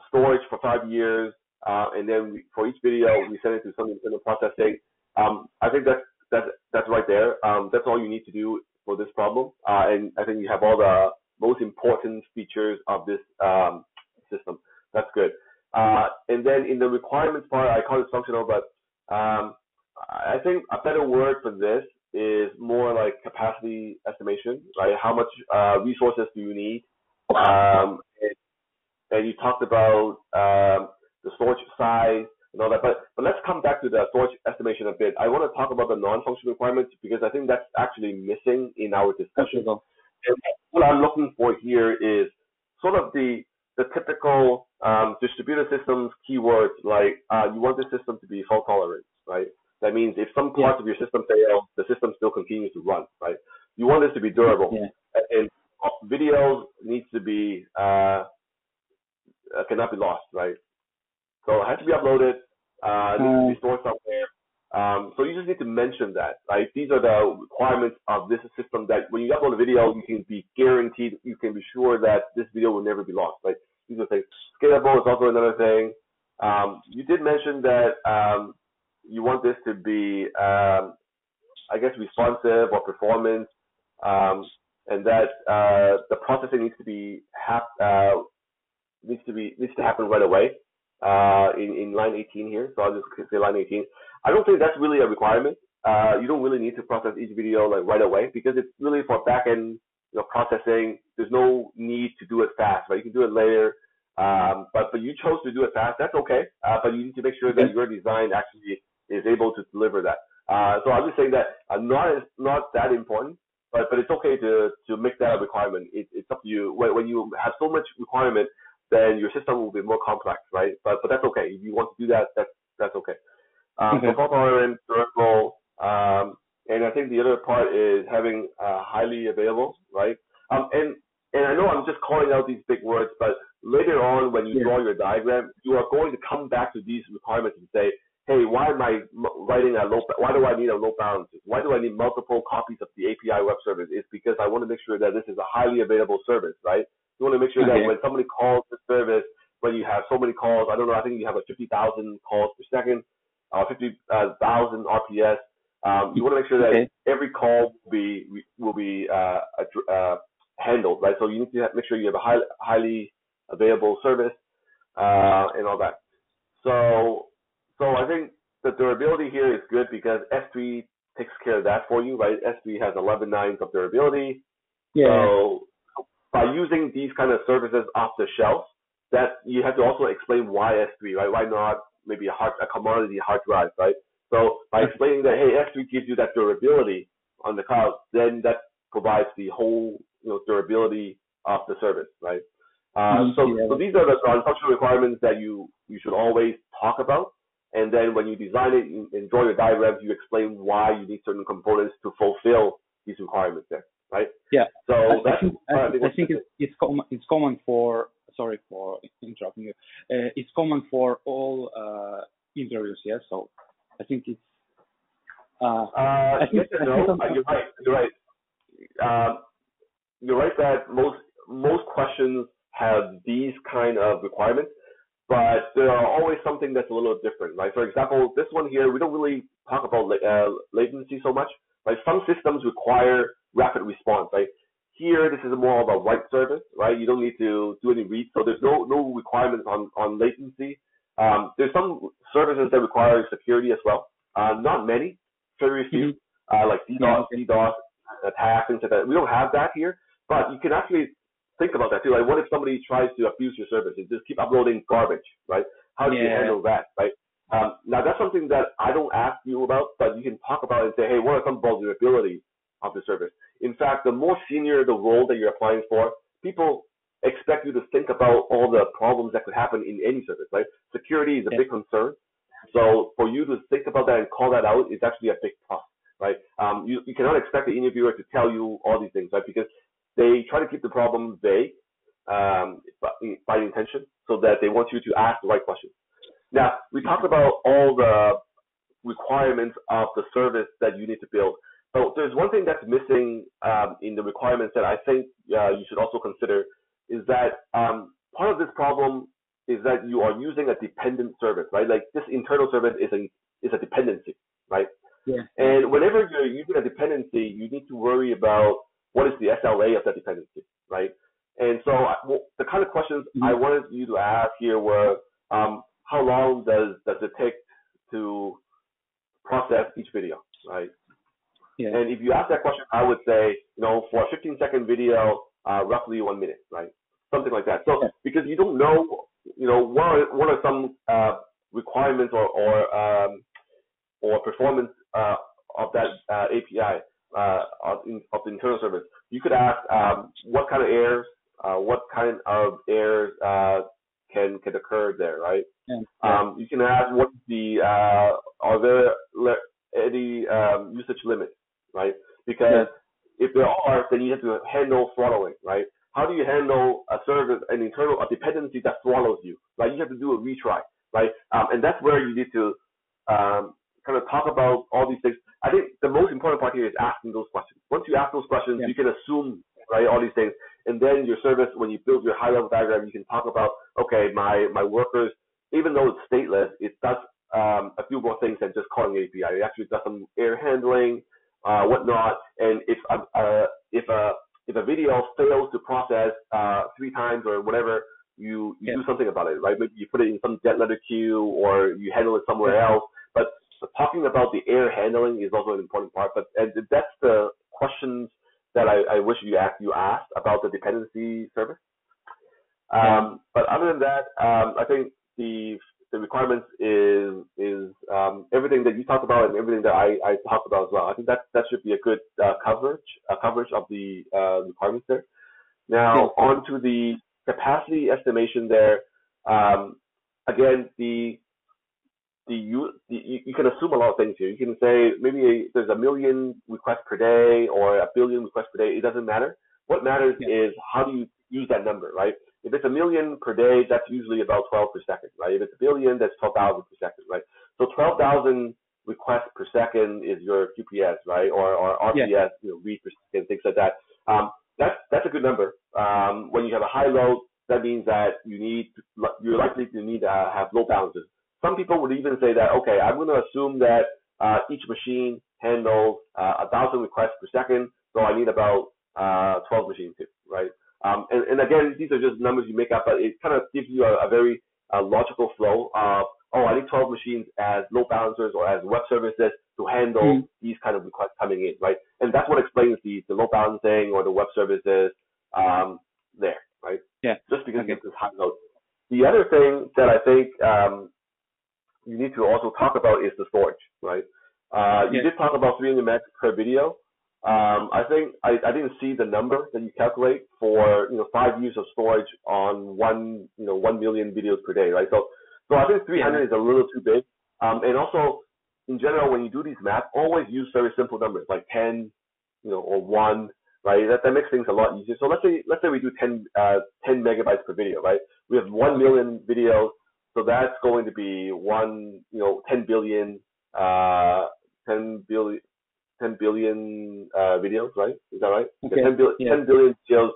storage for 5 years, and then for each video we send it to some internal processing. I think that's right there. That's all you need to do for this problem, and I think you have all the most important features of this system. That's good. And then in the requirements part, I call it functional, but I think a better word for this is more like capacity estimation, right? How much resources do you need? And you talked about the storage size and all that, but let's come back to the storage estimation a bit. I want to talk about the non-functional requirements because I think that's actually missing in our discussion. Okay. And what I'm looking for here is sort of the typical distributed systems keywords, like you want the system to be fault tolerant, right? That means if some parts of your system fail, the system still continues to run, right? You want this to be durable. Yeah. And videos needs to be cannot be lost, right? So it has to be uploaded, it needs to be stored somewhere. So you just need to mention that, right? These are the requirements of this system that when you upload a video, you can be guaranteed, you can be sure that this video will never be lost, right? These are things. Scalable is also another thing. You did mention that you want this to be, I guess, responsive or performance, and that the processing needs to happen right away. In line 18 here, so I'll just say line 18. I don't think that's really a requirement. You don't really need to process each video like right away because it's really for backend, processing. There's no need to do it fast, right? You can do it later. But you chose to do it fast. That's okay. But you need to make sure that your design actually is able to deliver that. So I'm just saying that not that important, but it's okay to make that a requirement. It's up to you. When you have so much requirement, then your system will be more complex, right? But that's okay. If you want to do that, that's okay. So fault tolerant, durable, and I think the other part is having highly available, right? And I know I'm just calling out these big words, but later on when you draw your diagram, you are going to come back to these requirements and say, hey, why am I writing why do I need a load balancer? Why do I need multiple copies of the API web service? It's because I want to make sure that this is a highly available service, right? You want to make sure that when somebody calls the service, when you have so many calls, I don't know, I think you have 50,000 calls per second, 50,000 RPS. You want to make sure that every call will be handled, right? So you need to make sure you have a highly available service and all that. So I think the durability here is good because S3 takes care of that for you, right? S3 has 11 nines of durability. So by using these kind of services off the shelf, that you have to also explain why S3, right? Why not maybe a commodity hard drive, right? So by explaining that, hey, S3 gives you that durability on the cloud, then that provides the whole durability of the service, right? So these are the non-functional requirements that you should always talk about. And then when you design it and draw your diagrams, you explain why you need certain components to fulfill these requirements there, right? Yeah. So I think it's common for. Sorry for interrupting you. It's common for all interviews. Yeah. So I think it's. Yes and no. You're right. You're right that most questions have these kind of requirements, but there are always something that's a little different, right? For example, this one here, we don't really talk about latency so much, right? Some systems require rapid response, right? Here, this is more of a write service, right? You don't need to do any read, so there's no requirements on latency. There's some services that require security as well. Not many, very few, like DDoS attacks, things like that. We don't have that here, but you can actually think about that too. Like, what if somebody tries to abuse your service and just keep uploading garbage, right? How do you handle that, right? Now that's something that I don't ask you about, but you can talk about it and say, hey, what are some vulnerabilities of the service? In fact, the more senior the role that you're applying for, people expect you to think about all the problems that could happen in any service, right? Security is a big concern. So for you to think about that and call that out is actually a big plus, right? You cannot expect the interviewer to tell you all these things, right? Because they try to keep the problem vague by intention so that they want you to ask the right questions. Now, we talked about all the requirements of the service that you need to build. So there's one thing that's missing in the requirements that I think you should also consider is that part of this problem is that you are using a dependent service, right? Like this internal service is a dependency, right? Yeah. And whenever you're using a dependency, you need to worry about what is the SLA of that dependency, right? And so the kind of questions I wanted you to ask here were, how long does it take to process each video, right? Yeah. And if you ask that question, I would say, for a 15-second video, roughly 1 minute, right? Something like that. So because you don't know, what are some requirements or performance of that API of the internal service. You could ask what kind of errors can occur there, right? You can ask what are there any usage limits, right? Because if there are, then you have to handle throttling, right? How do you handle a dependency that throttles you, right? You have to do a retry, right? And that's where you need to kind of talk about all these things. I think the most important part here is asking those questions. Once you ask those questions, you can assume, right, all these things. And then your service, when you build your high-level diagram, you can talk about, okay, my workers, even though it's stateless, it does a few more things than just calling API. It actually does some error handling, whatnot. And if a video fails to process 3 times or whatever, you do something about it, right? Maybe you put it in some dead letter queue or you handle it somewhere else. But talking about the error handling is also an important part. And that's the questions that I wish you asked about the dependency service. But other than that, I think the requirements is everything that you talked about and everything that I talked about as well. I think that should be a good coverage of the requirements there. Now on to the capacity estimation there. Again, you can assume a lot of things here. You can say maybe there's 1 million requests per day or 1 billion requests per day. It doesn't matter. What matters is how do you use that number, right? If it's 1 million per day, that's usually about 12 per second, right? If it's 1 billion, that's 12,000 per second, right? So 12,000 requests per second is your QPS, right? Or RPS, read per second, things like that. That's a good number. When you have a high load, that means that you're likely to need to have load balancers. Some people would even say that, okay, I'm going to assume that each machine handles 1,000 requests per second, so I need about 12 machines too, right? And again, these are just numbers you make up, but it kind of gives you a very logical flow of, I need 12 machines as load balancers or as web services to handle these kind of requests coming in, right? And that's what explains the load balancing or the web services there, right? Yeah. Just because it's this high load. The other thing that I think you need to also talk about is the storage, right? You did talk about 300 megs per video. I think I didn't see the number that you calculate for 5 years of storage on 1 million videos per day, right? So I think 300 is a little too big. And also in general, when you do these math, always use very simple numbers like 10, or 1, right? That makes things a lot easier. So let's say we do 10 megabytes per video, right? We have 1 million videos. So that's going to be 10 billion videos, right? Is that right? Okay. 10 billion videos.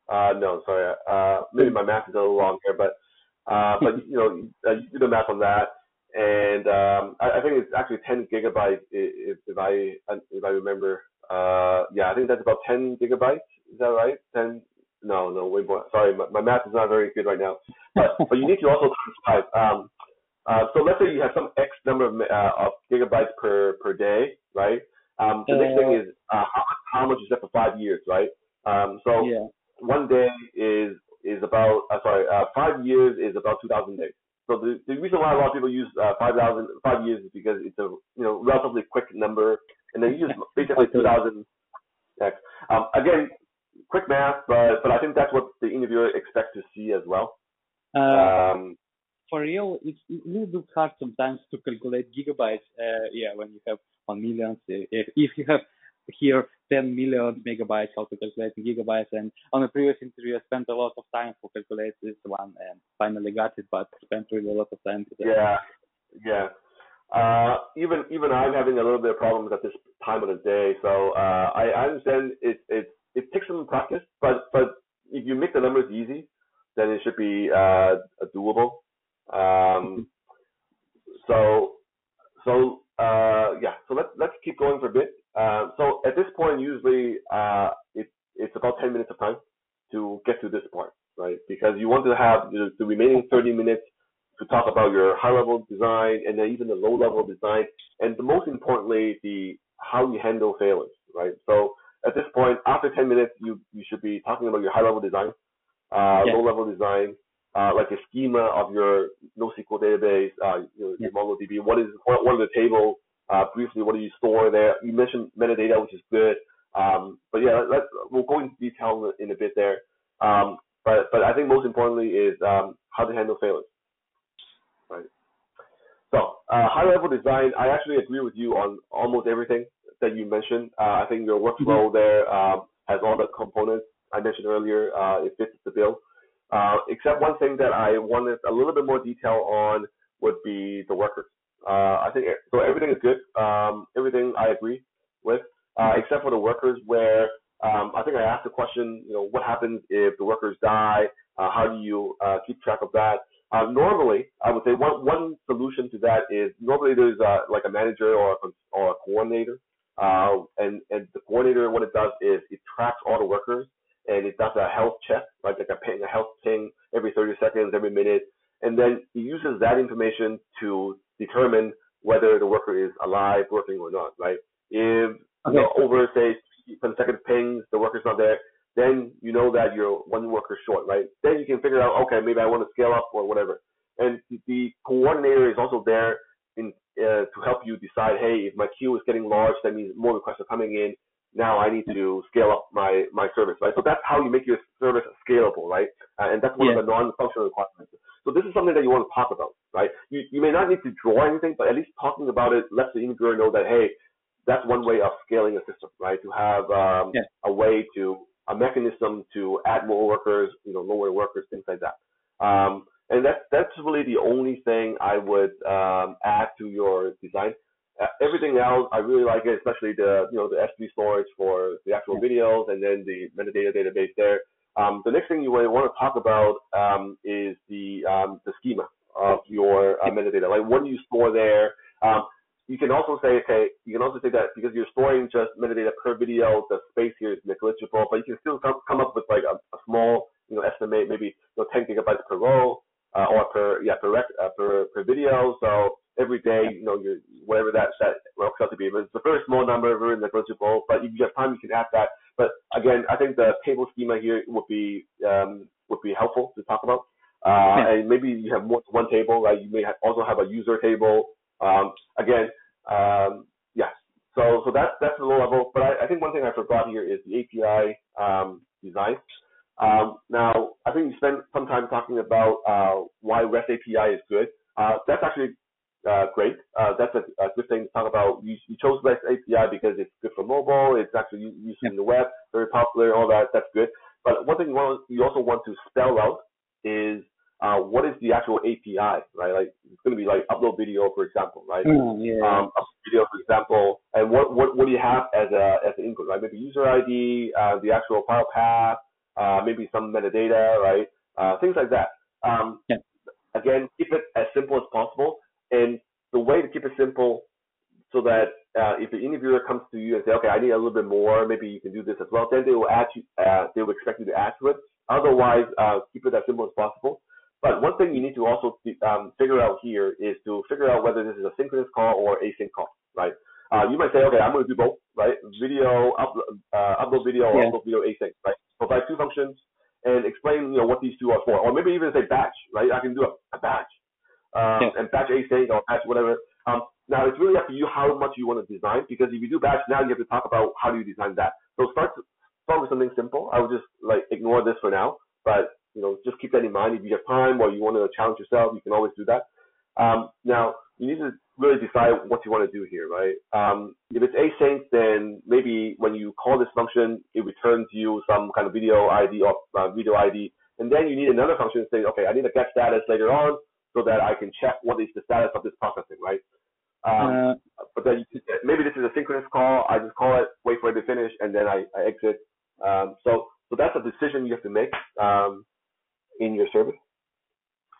No, sorry. Maybe my math is a little wrong here, but you do the math on that, and I think it's actually 10 gigabytes if I remember. I think that's about 10 gigabytes. Is that right? 10. No, way more. Sorry, my math is not very good right now. But you need to also transcribe. So let's say you have some X number of gigabytes per day, right? The next thing is how much is that for 5 years, right? So 1 day is about 5 years is about 2,000 days, So the reason why a lot of people use 5 years is because it's a relatively quick number, and then you use basically 2,000. Again, quick math, but I think that's what the interviewer expects to see as well. For real, it's a little bit hard sometimes to calculate gigabytes. When you have 1 million, if you have here 10 million megabytes, how to calculate in gigabytes. And on the previous interview, I spent a lot of time to calculate this one, and finally got it, but spent really a lot of time to that. Yeah. Even I'm having a little bit of problems at this time of the day, so I understand it takes some practice, but if you make the numbers easy, then it should be doable. So let's keep going for a bit. So at this point, usually it's about 10 minutes of time to get to this part, right? Because you want to have the remaining 30 minutes to talk about your high-level design and then even the low-level design, and most importantly, how you handle failures, right? So at this point, after 10 minutes, you should be talking about your high-level design, low-level design, like a schema of your NoSQL database, your MongoDB. What are the tables? Briefly, what do you store there? You mentioned metadata, which is good. But yeah, we'll go into detail in a bit there. But I think most importantly is how to handle failures. Right. So high-level design, I actually agree with you on almost everything that you mentioned. I think your workflow there has all the components I mentioned earlier. It fits the bill. Except one thing that I wanted a little bit more detail on would be the workers. I think so. Everything is good. Everything I agree with, except for the workers, where I think I asked the question. What happens if the workers die? How do you keep track of that? Normally, I would say one solution to that is normally there's like a manager or a coordinator, and the coordinator, what it does is it tracks all the workers and it does a health check, like a health ping every 30 seconds, every minute, and then it uses that information to determine whether the worker is alive, working or not, right? If over say 10 second pings, the worker's not there, then you know that you're one worker short, right? Then you can figure out, okay, maybe I want to scale up or whatever. And the coordinator is also there to help you decide, hey, if my queue is getting large, that means more requests are coming in. Now I need to scale up my service, right? So that's how you make your service scalable, right? And that's one of the non-functional requirements. So this is something that you want to talk about, right? You may not need to draw anything, but at least talking about it lets the interviewer know that, hey, that's one way of scaling a system, right? To have a mechanism to add more workers, lower workers, things like that. And that's really the only thing I would add to your design. Everything else, I really like it, especially the S3 storage for the actual videos and then the metadata database there. The next thing you want to talk about is the schema of your metadata. Like, what do you store there? You can also say that because you're storing just metadata per video, the space here is negligible, but you can still come up with like a small, estimate, maybe 10 gigabytes per row, or per video. So every day, you're whatever that works out to be. But it's a very small number, very negligible. But if you have time, you can add that. But again, I think the table schema here would be helpful to talk about. And maybe you have more than one table, right? You may also have a user table. So that's the low level. But I think one thing I forgot here is the API design. Now, I think you spent some time talking about why REST API is good. That's actually great. That's a good thing to talk about. You chose REST API because it's good for mobile. It's actually used in the web, very popular, all that. That's good. But one thing you also want to spell out is what is the actual API, right? Like, it's going to be like upload video, for example, right? Upload video, for example, and what do you have as an input, right? Maybe user ID, the actual file path, maybe some metadata, right? Things like that. Again, keep it as simple as possible. And the way to keep it simple so that if the interviewer comes to you and say, okay, I need a little bit more, maybe you can do this as well, then they will they will expect you to add to it. Otherwise, keep it as simple as possible. But one thing you need to also figure out here is to figure out whether this is a synchronous call or async call, right? You might say, okay, I'm going to do both, right? Video, upload video, or upload video async, right? Provide two functions and explain, what these two are for. Or maybe even say batch, right? I can do a batch. and batch async or batch whatever. Now it's really up to you how much you want to design, because if you do batch now, you have to talk about how do you design that. So start with something simple. I would just like ignore this for now, but just keep that in mind. If you have time or you want to challenge yourself, you can always do that. Now you need to really decide what you want to do here, right? If it's async, then maybe when you call this function, it returns you some kind of video ID or video ID, and then you need another function saying, okay, I need a get status later on so that I can check what is the status of this processing, right? But then maybe this is a synchronous call. I just call it, wait for it to finish, and then I exit. So that's a decision you have to make in your service.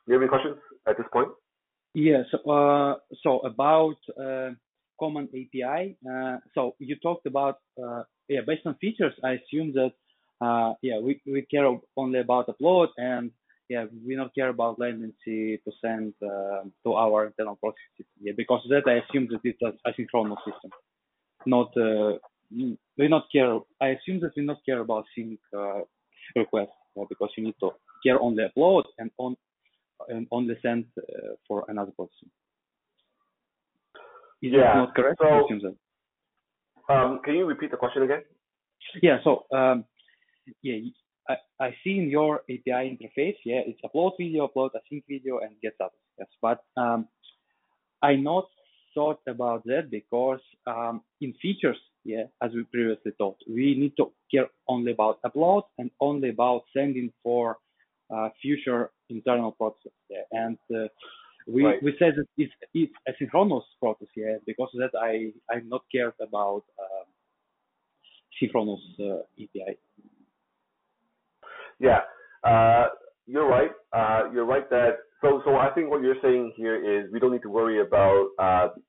Do you have any questions at this point? Yeah. So about common API. So you talked about based on features. I assume that we care only about upload, and we don't care about latency to send to our internal processes. Yeah, because that I assume that it's an asynchronous system. Not we not care. I assume that we not care about sync requests, because you need to care only upload and only send for another person. Is that not correct? So, I assume that. Can you repeat the question again? Yeah. So I see in your API interface, it's upload video, upload async video, and get status. Yes, but I not thought about that because in features, as we previously talked, we need to care only about upload and only about sending for future internal process. And we said that it's asynchronous process, because of that I'm not cared about synchronous API. Yeah, you're right. You're right that. So I think what you're saying here is we don't need to worry about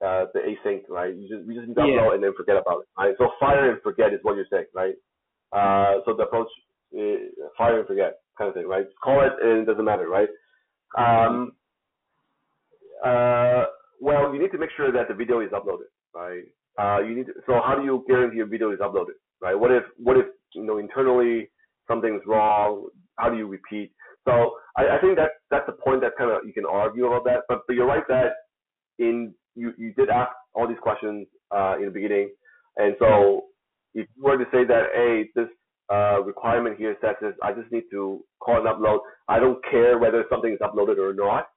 the async, right? We just need to upload and then forget about it, right? So fire and forget is what you're saying, right? So the approach is fire and forget kind of thing, right? Call it and it doesn't matter, right? Well, you need to make sure that the video is uploaded, right? So how do you guarantee a video is uploaded, right? What if internally something's wrong? How do you repeat? So I think that's the point that kind of you can argue about that. But you're right that you did ask all these questions in the beginning, and so if you were to say that, hey, this requirement here says this, I just need to call and upload. I don't care whether something is uploaded or not.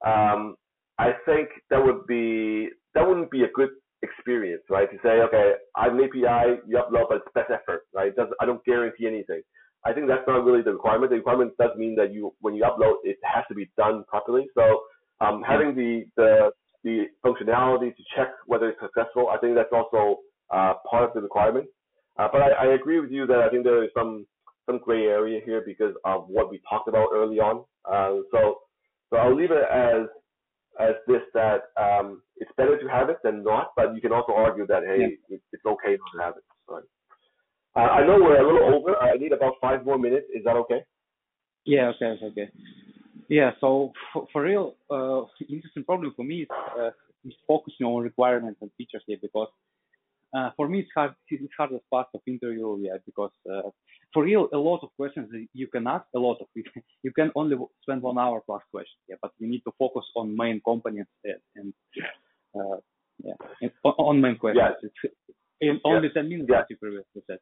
I think that wouldn't be a good experience, right? To say, okay, I have an API, you upload, but it's best effort, right? I don't guarantee anything. I think that's not really the requirement. The requirement does mean that when you upload, it has to be done properly. So having the functionality to check whether it's successful, I think that's also part of the requirement. But I agree with you that I think there is some gray area here because of what we talked about early on. So I'll leave it as this, that it's better to have it than not, but you can also argue that, hey, it's okay not to have it. Right? I know we're a little over. I need about 5 more minutes. Is that okay? Yeah, okay. Yeah, so for real, interesting problem for me is focusing on requirements and features here, because for me it's hardest part of interview, because for real, a lot of questions you can ask, a lot of it. You can only spend 1 hour plus questions, but you need to focus on main components and on main questions. It's in only 10 minutes, as you previously said.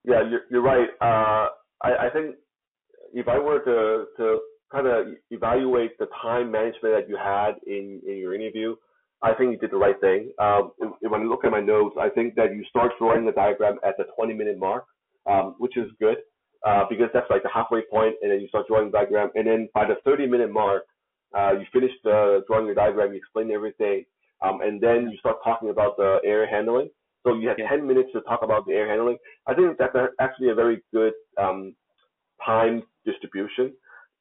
Yeah, you're right. I think if I were to kind of evaluate the time management that you had in your interview, I think you did the right thing. When I look at my notes, I think that you start drawing the diagram at the 20-minute mark, which is good because that's like the halfway point, and then you start drawing the diagram. And then by the 30-minute mark, you finish drawing your diagram, you explain everything, and then you start talking about the error handling. So you have 10 minutes to talk about the error handling. I think that's actually a very good time distribution.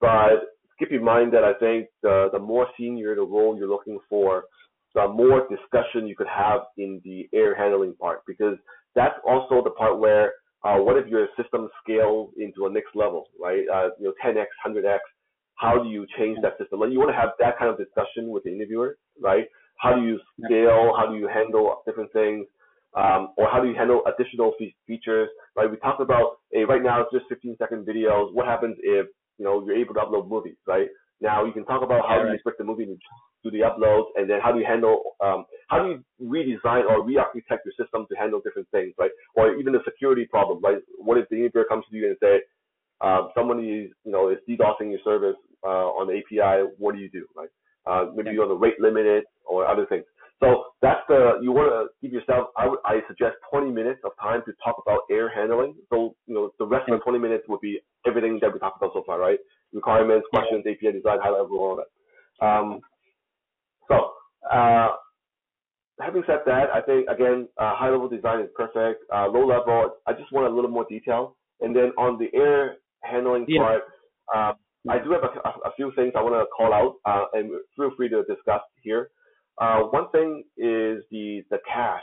But keep in mind that I think the more senior the role you're looking for, the more discussion you could have in the error handling part, because that's also the part where what if your system scales into a next level, right? 10x, 100x. How do you change that system? Like, you want to have that kind of discussion with the interviewer, right? How do you scale? How do you handle different things? Or how do you handle additional features, right? We talked about, right now it's just 15-second videos. What happens if, you're able to upload movies, right? Now you can talk about how you expect the movie to do the uploads, and then how do you handle, how do you redesign or re-architect your system to handle different things, right? Or even the security problem, right? What if the interviewer comes to you and say, somebody is DDoSing your service on the API? What do you do, right? Maybe you want to rate limit it or other things. So you want to give yourself, I suggest 20 minutes of time to talk about error handling. So, the rest of the 20 minutes would be everything that we talked about so far, right? Requirements, questions, API design, high level, all that. Having said that, I think, again, high level design is perfect. Low level, I just want a little more detail. And then on the error handling part, I do have a few things I want to call out, and feel free to discuss here. One thing is the cache.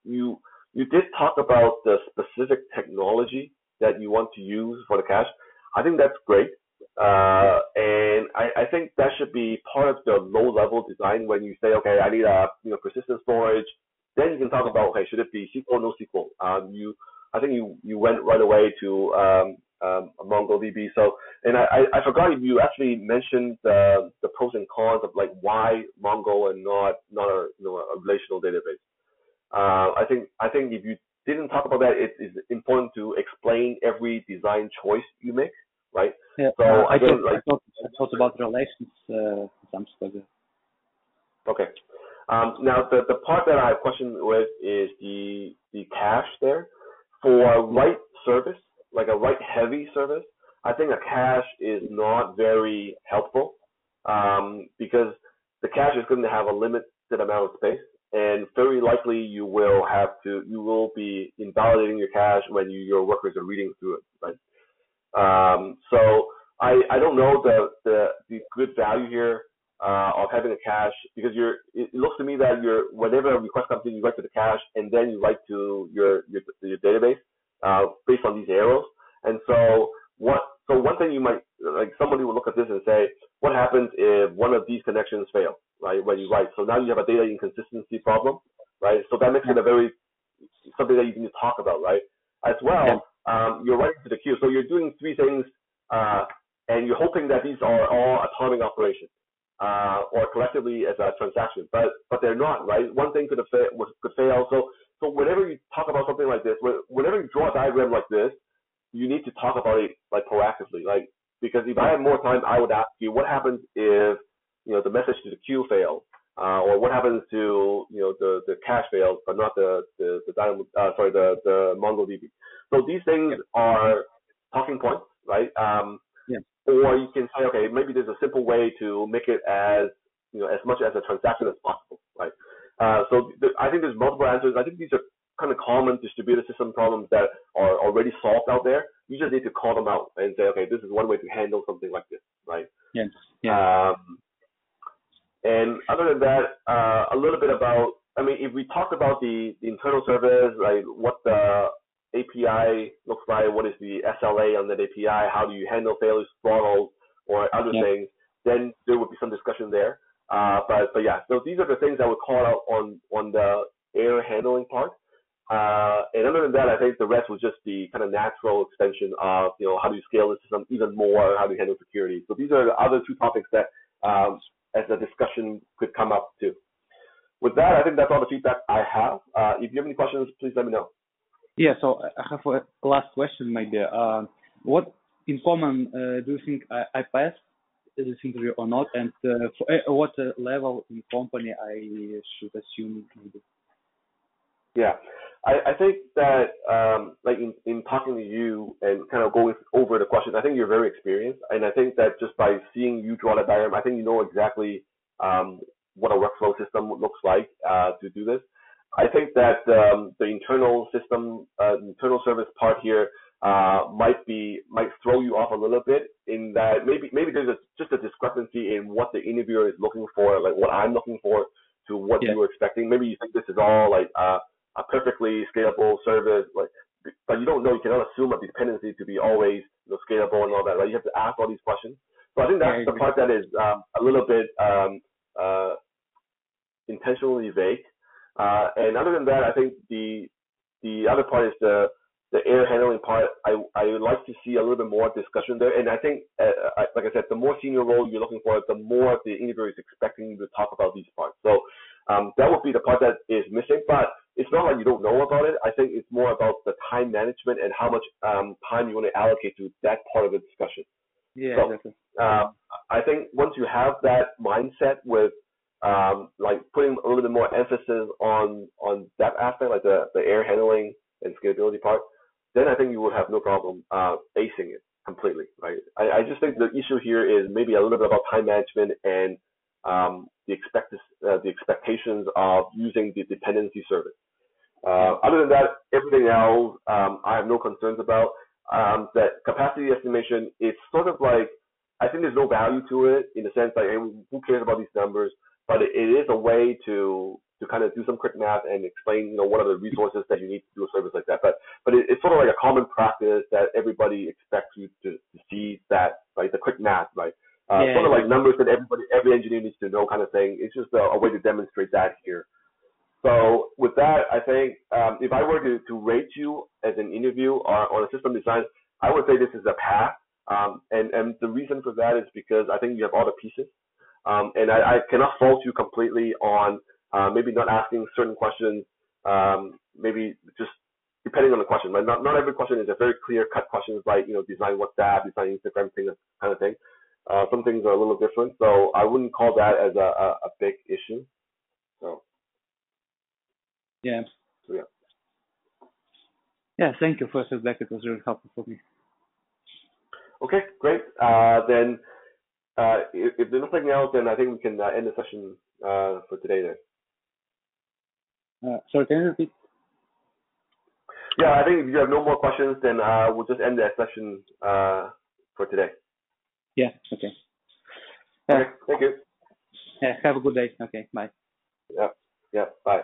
You did talk about the specific technology that you want to use for the cache. I think that's great. And I think that should be part of the low-level design when you say, okay, I need a persistent storage. Then you can talk about, okay, should it be SQL, no SQL? I think you went right away to MongoDB. So, and I forgot if you actually mentioned the pros and cons of like why Mongo and not a relational database. I think if you didn't talk about that, it is important to explain every design choice you make, right? Yeah. So I thought about relations. Okay. Now the part that I have question with is the cache there for a write service, like a write heavy service. I think a cache is not very helpful because the cache is going to have a limited amount of space, and very likely you will be invalidating your cache when your workers are reading through it, right? So I don't know the good value here of having a cache, because it looks to me that whenever a request comes in, you write to the cache and then you write to your database based on these arrows. And so one thing you might, like, somebody will look at this and say, what happens if one of these connections fail, right, when you write? So now you have a data inconsistency problem, right? So that makes it something that you need to talk about, right? As well, you're writing to the queue. So you're doing three things, and you're hoping that these are all atomic operations, or collectively as a transaction, but they're not, right? One thing could fail. So whenever you talk about something like this, whenever you draw a diagram like this, you need to talk about it like proactively, like, because if I had more time, I would ask you, what happens if the message to the queue fails, or what happens to the cache fails, but not the MongoDB. So these things are talking points, right? Or you can say, okay, maybe there's a simple way to make it as much as a transaction as possible, right? I think there's multiple answers. I think these are kind of common distributed system problems that are already solved out there. You just need to call them out and say, okay, this is one way to handle something like this, right? Yes. Yeah. And other than that, a little bit about, if we talk about the internal service, right, what the API looks like, what is the SLA on that API, how do you handle failures, throttles, or other things, then there would be some discussion there. But yeah, so these are the things I would call out on the error handling part. And other than that, I think the rest would just be kind of natural extension of, how do you scale the system even more, how do you handle security. So these are the other two topics that, as a discussion, could come up too. With that, I think that's all the feedback I have. If you have any questions, please let me know. Yeah, so I have a last question maybe. What in common do you think I passed this interview or not, and for what level in company I should assume maybe? Yeah, I think that like in talking to you and kind of going over the questions, I think you're very experienced, and I think that just by seeing you draw the diagram, I think you know exactly what a workflow system looks like to do this. I think that the internal system, internal service part here might throw you off a little bit, in that maybe there's just a discrepancy in what the interviewer is looking for, like what I'm looking for to what you were expecting. Maybe you think this is all like a perfectly scalable service, like, but you don't know. You cannot assume a dependency to be always scalable and all that, right? You have to ask all these questions. So I think that's the part that is a little bit intentionally vague. And other than that, I think the other part is the air handling part, I would like to see a little bit more discussion there. And I think, like I said, the more senior role you're looking for, the more the interviewer is expecting you to talk about these parts. So that would be the part that is missing. But it's not like you don't know about it. I think it's more about the time management and how much time you want to allocate to that part of the discussion. Yeah, So exactly. I think once you have that mindset with like putting a little bit more emphasis on that aspect, like the air handling and scalability part, then I think you will have no problem acing it completely, right? I just think the issue here is maybe a little bit about time management and the expectations of using the dependency service. Other than that, everything else I have no concerns about. That capacity estimation, it's sort of like, I think there's no value to it in the sense like, hey, who cares about these numbers? But it is a way to kind of do some quick math and explain, what are the resources that you need to do a service like that. But it's sort of like a common practice that everybody expects you to see that, right? The quick math, right? Sort of like numbers that every engineer needs to know kind of thing. It's just a way to demonstrate that here. So with that, I think if I were to rate you as an interview on a system design, I would say this is a pass. And the reason for that is because I think you have all the pieces. And I cannot fault you completely on maybe not asking certain questions, maybe just depending on the question. Right? Not every question is a very clear-cut question like, design WhatsApp, design Instagram, thing, kind of thing. Some things are a little different. So I wouldn't call that as a big issue. So. Yeah. So, yeah. Yeah, thank you for the feedback. It was really helpful for me. Okay, great. Then if there's nothing else, then I think we can end the session for today then. Sorry, can you repeat? Yeah, I think if you have no more questions, then we'll just end that session for today. Yeah, okay. Okay, thank you. Yeah, have a good day. Okay, bye. Yeah, bye.